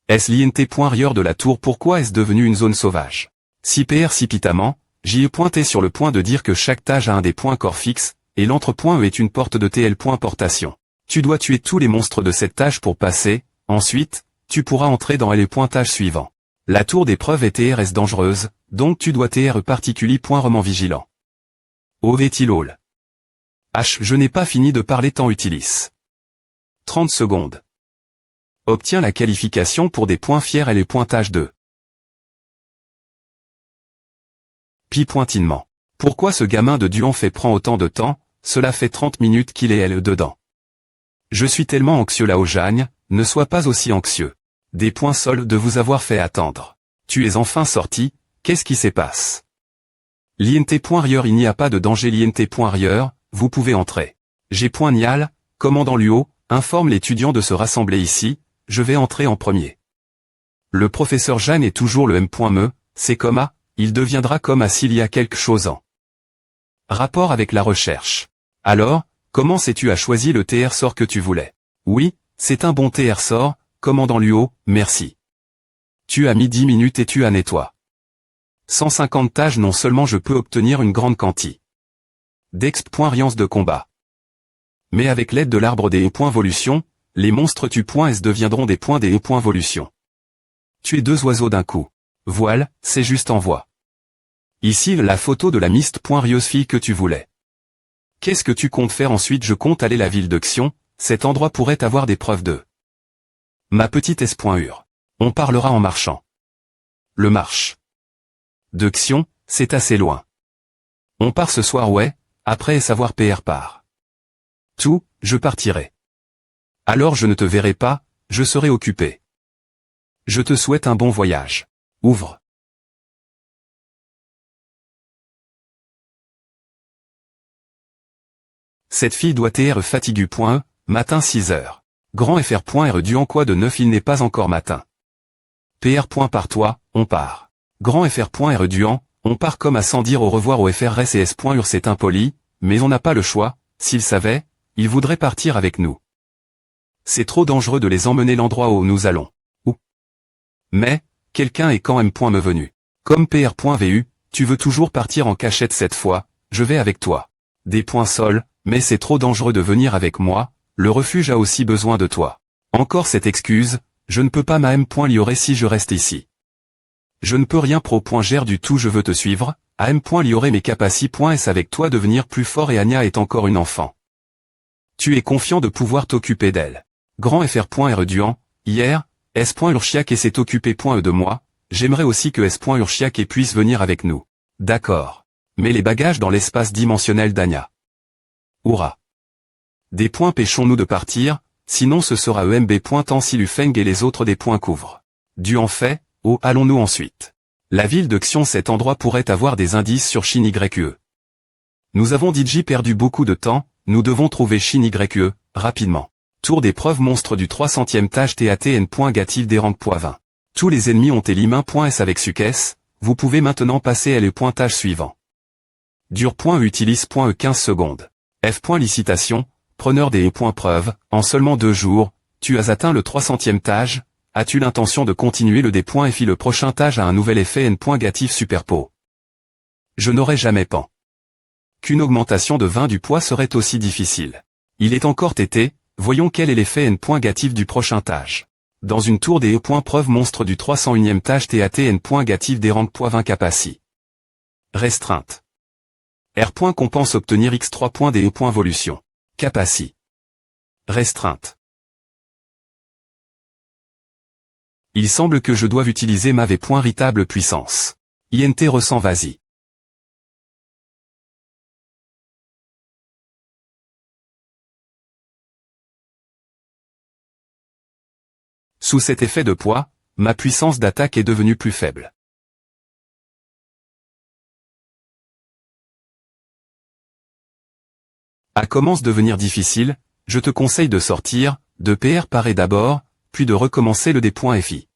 Est-ce l'INT point rieur de la tour? Pourquoi est-ce devenu une zone sauvage? Si PR cipitamment, j'y ai pointé sur le point de dire que chaque tâche a un des points corps fixes, et l'entrepoint E est une porte de TL point portation. Tu dois tuer tous les monstres de cette tâche pour passer, ensuite, tu pourras entrer dans les pointages suivants. La tour des preuves est TRS dangereuse, donc tu dois TR particulier point roman vigilant. OVTILOL. H. Je n'ai pas fini de parler tant utilise. 30 secondes. Obtiens la qualification pour des points fiers et les pointages de Pi pointinement. Pourquoi ce gamin de Duan prend autant de temps? Cela fait 30 minutes qu'il est elle dedans. Je suis tellement anxieux là au Jagne, ne sois pas aussi anxieux. Des points sols de vous avoir fait attendre. Tu es enfin sorti, qu'est-ce qui se passe? L'INT.rieur, il n'y a pas de danger. L'INT.rieur, vous pouvez entrer. J'ai point Nial, commandant Luo, informe l'étudiant de se rassembler ici, je vais entrer en premier. Le professeur Jeanne est toujours le M.me, c'est comme A, il deviendra comme A s'il y a quelque chose en rapport avec la recherche. Alors, comment sais-tu à choisi le TR sort que tu voulais? Oui, c'est un bon TR sort, commandant Luo, merci. Tu as mis 10 minutes et tu as nettoie. 150 tâches. Non seulement je peux obtenir une grande quantité d'exp.riance de combat, mais avec l'aide de l'arbre des points volution, les monstres tu points S deviendront des points des points volution. Tu es deux oiseaux d'un coup. Voile, c'est juste envoi. Ici la photo de la mist.rieuse fille que tu voulais. Qu'est-ce que tu comptes faire ensuite? Je compte aller à la ville de Xion, cet endroit pourrait avoir des preuves de ma petite S.ur. On parlera en marchant. Le marche de Xion, c'est assez loin. On part ce soir, ouais, après savoir PR part. Tout, je partirai. Alors je ne te verrai pas, je serai occupé. Je te souhaite un bon voyage. Ouvre. Cette fille doit être fatiguée. Matin 6 heures. Grand FR.R du en quoi de 9 il n'est pas encore matin. PR. Par toi, on part. Grand FR.R du en, on part comme à sans dire au revoir au FRS et S.ur. C'est impoli, mais on n'a pas le choix, s'ils savaient, ils voudraient partir avec nous. C'est trop dangereux de les emmener l'endroit où nous allons. Où? Mais, quelqu'un est quand même me venu. Comme PR.vu, tu veux toujours partir en cachette cette fois, je vais avec toi. Des points sols, mais c'est trop dangereux de venir avec moi, le refuge a aussi besoin de toi. Encore cette excuse, je ne peux pas ma M.liorer si je reste ici. Je ne peux rien pro.gère du tout, je veux te suivre, à M.liorer mes capacités.s avec toi devenir plus fort et Anya est encore une enfant. Tu es confiant de pouvoir t'occuper d'elle. Grand FR.R Duan, hier, S.Urchiak et s'est occupé.e de moi, j'aimerais aussi que S.Urchiak puisse venir avec nous. D'accord. Mets les bagages dans l'espace dimensionnel d'Anya. Hourra. Des points pêchons-nous de partir, sinon ce sera EMB. Tant si Lufeng et les autres des points couvrent. Duan fait, oh allons-nous ensuite. La ville de Xion, cet endroit pourrait avoir des indices sur Shin YE. Nous avons DJ perdu beaucoup de temps, nous devons trouver Shin YE, rapidement. Tour des preuves monstres du 300e tâche TATN.gatif des rangs .20. Tous les ennemis ont Elimin.s avec Sukes, vous pouvez maintenant passer à les pointages suivants. Dur.utilise.e 15 secondes. F.licitation, preneur des points preuves, en seulement 2 jours, tu as atteint le 300e tâche, as-tu l'intention de continuer le D.FI le prochain tâche à un nouvel effet N.gatif superpo? Je n'aurais jamais pensé qu'une augmentation de 20 du poids serait aussi difficile. Il est encore tété, voyons quel est l'effet N.gatif du prochain tâche. Dans une tour des preuve monstre du 301e tâche TATN. Gative des rangs. 20 capaci. Restreinte. R. Compense obtenir X3. Des Volution. Capaci. Restreinte. Il semble que je doive utiliser ma V. Ritable puissance. INT ressent vas-y. Sous cet effet de poids, ma puissance d'attaque est devenue plus faible. A commence devenir difficile, je te conseille de sortir, de PR parer d'abord, puis de recommencer le D.FI.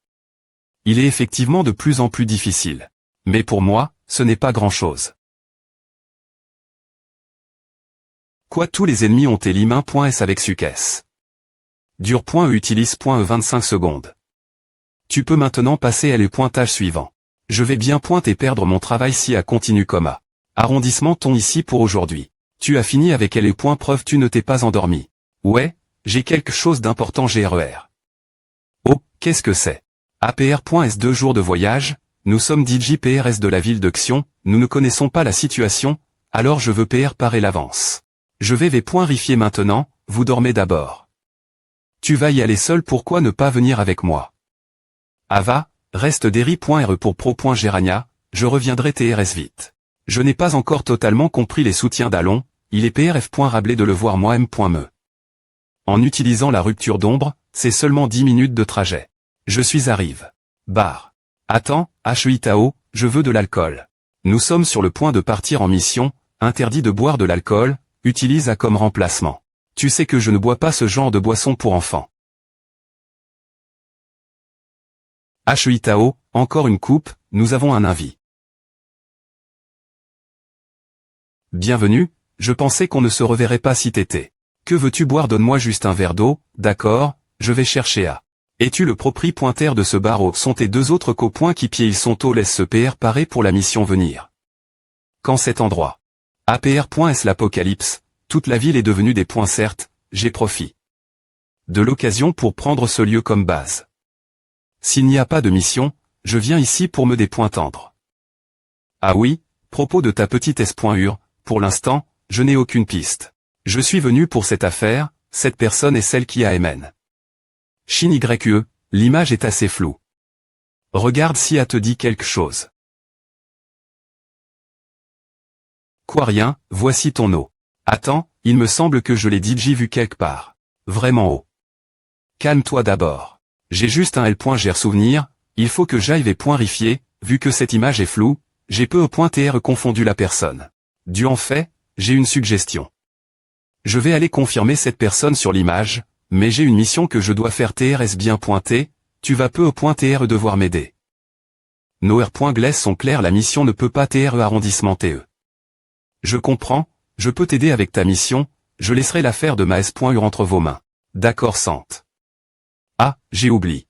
Il est effectivement de plus en plus difficile. Mais pour moi, ce n'est pas grand-chose. Quoi tous les ennemis ont Elimin.S avec succès. Dur.E utilise .E 25 secondes. Tu peux maintenant passer à le pointage suivant. Je vais bien pointer perdre mon travail si à continue comma. Arrondissement ton ici pour aujourd'hui. Tu as fini avec elle preuve tu ne t'es pas endormi. Ouais, j'ai quelque chose d'important GRER. Oh, qu'est-ce que c'est? APR.S 2 jours de voyage, nous sommes DJPRS de la ville de Xion, nous ne connaissons pas la situation, alors je veux PR parer l'avance. Je vais V.rifier maintenant, vous dormez d'abord. Tu vas y aller seul, pourquoi ne pas venir avec moi? Ava, reste Derry.re pour Pro.Gerania, je reviendrai TRS vite. Je n'ai pas encore totalement compris les soutiens d'Allon, il est PRF.rablé de le voir moi M.me. En utilisant la rupture d'ombre, c'est seulement 10 minutes de trajet. Je suis arrive. Bar. Attends, HEITAO, je veux de l'alcool. Nous sommes sur le point de partir en mission, interdit de boire de l'alcool, utilise A comme remplacement. Tu sais que je ne bois pas ce genre de boisson pour enfants. HEITAO, encore une coupe, nous avons un avis. Bienvenue, je pensais qu'on ne se reverrait pas si t'étais. Que veux-tu boire? Donne-moi juste un verre d'eau, d'accord, je vais chercher à. Es-tu le propriétaire de ce bar? Sont tes deux autres copains qui pieds ils sont au laisse se PR parer pour la mission venir. Quand cet endroit. APR.S l'apocalypse, toute la ville est devenue des points certes, j'ai profit de l'occasion pour prendre ce lieu comme base. S'il n'y a pas de mission, je viens ici pour me dépointendre. Ah oui, propos de ta petite S.UR, pour l'instant, je n'ai aucune piste. Je suis venu pour cette affaire, cette personne est celle qui a MN. Shin YE, l'image est assez floue. Regarde si elle te dit quelque chose. Quoi rien, voici ton eau. Attends, il me semble que je l'ai déjà vu quelque part. Vraiment haut. Calme-toi d'abord. J'ai juste un L.Gr souvenir, il faut que j'aille V.rifier, vu que cette image est floue, j'ai peu .tr confondu la personne. Du en fait, j'ai une suggestion. Je vais aller confirmer cette personne sur l'image, mais j'ai une mission que je dois faire TRS bien pointé, tu vas peu .tr devoir m'aider. Nos R.Gless sont clairs, la mission ne peut pas TR arrondissement TE. Je comprends, je peux t'aider avec ta mission, je laisserai l'affaire de ma S.UR entre vos mains. D'accord Sante. Ah, j'ai oublié.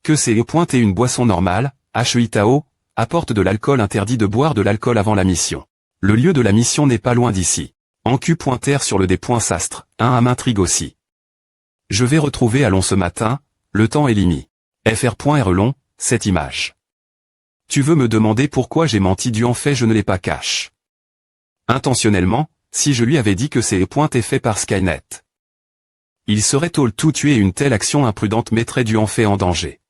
Que c'est et une boisson normale, HEITAO, apporte de l'alcool, interdit de boire de l'alcool avant la mission. Le lieu de la mission n'est pas loin d'ici. En Q.R sur le D.Sastre, à m'intrigue aussi. Je vais retrouver Allon ce matin, le temps est limité. FR.R long, cette image. Tu veux me demander pourquoi j'ai menti? Du en fait je ne l'ai pas caché. Intentionnellement, si je lui avais dit que c'est est fait par Skynet. Il serait tout tué et une telle action imprudente mettrait du en fait en danger.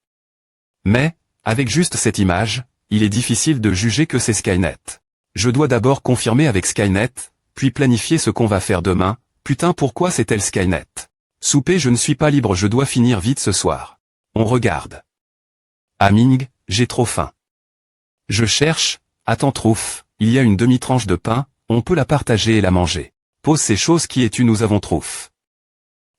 Mais, avec juste cette image, il est difficile de juger que c'est Skynet. Je dois d'abord confirmer avec Skynet, puis planifier ce qu'on va faire demain. Putain, pourquoi c'est-elle Skynet? Souper, je ne suis pas libre, je dois finir vite ce soir. On regarde. Ah Ming, j'ai trop faim. Je cherche, attends trouf, il y a une demi-tranche de pain, on peut la partager et la manger. Pose ces choses qui es-tu, nous avons trouf.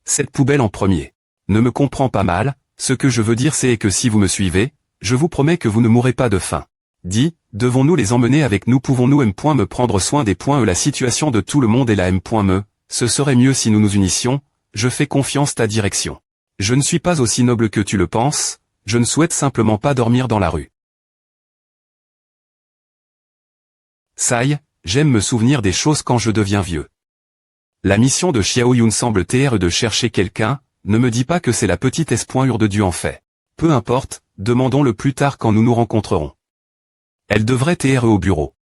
Cette poubelle en premier. Ne me comprends pas mal, ce que je veux dire c'est que si vous me suivez, je vous promets que vous ne mourrez pas de faim. Dis, devons-nous les emmener avec nous? Pouvons-nous me prendre soin des la situation de tout le monde et la me, ce serait mieux si nous nous unissions, je fais confiance ta direction. Je ne suis pas aussi noble que tu le penses, je ne souhaite simplement pas dormir dans la rue. Sai, j'aime me souvenir des choses quand je deviens vieux. La mission de Xiao Yun semble TR de chercher quelqu'un, Ne me dis pas que c'est la petite S.U de Dieu en fait. Peu importe, demandons-le plus tard quand nous nous rencontrerons. Elle devrait être au bureau.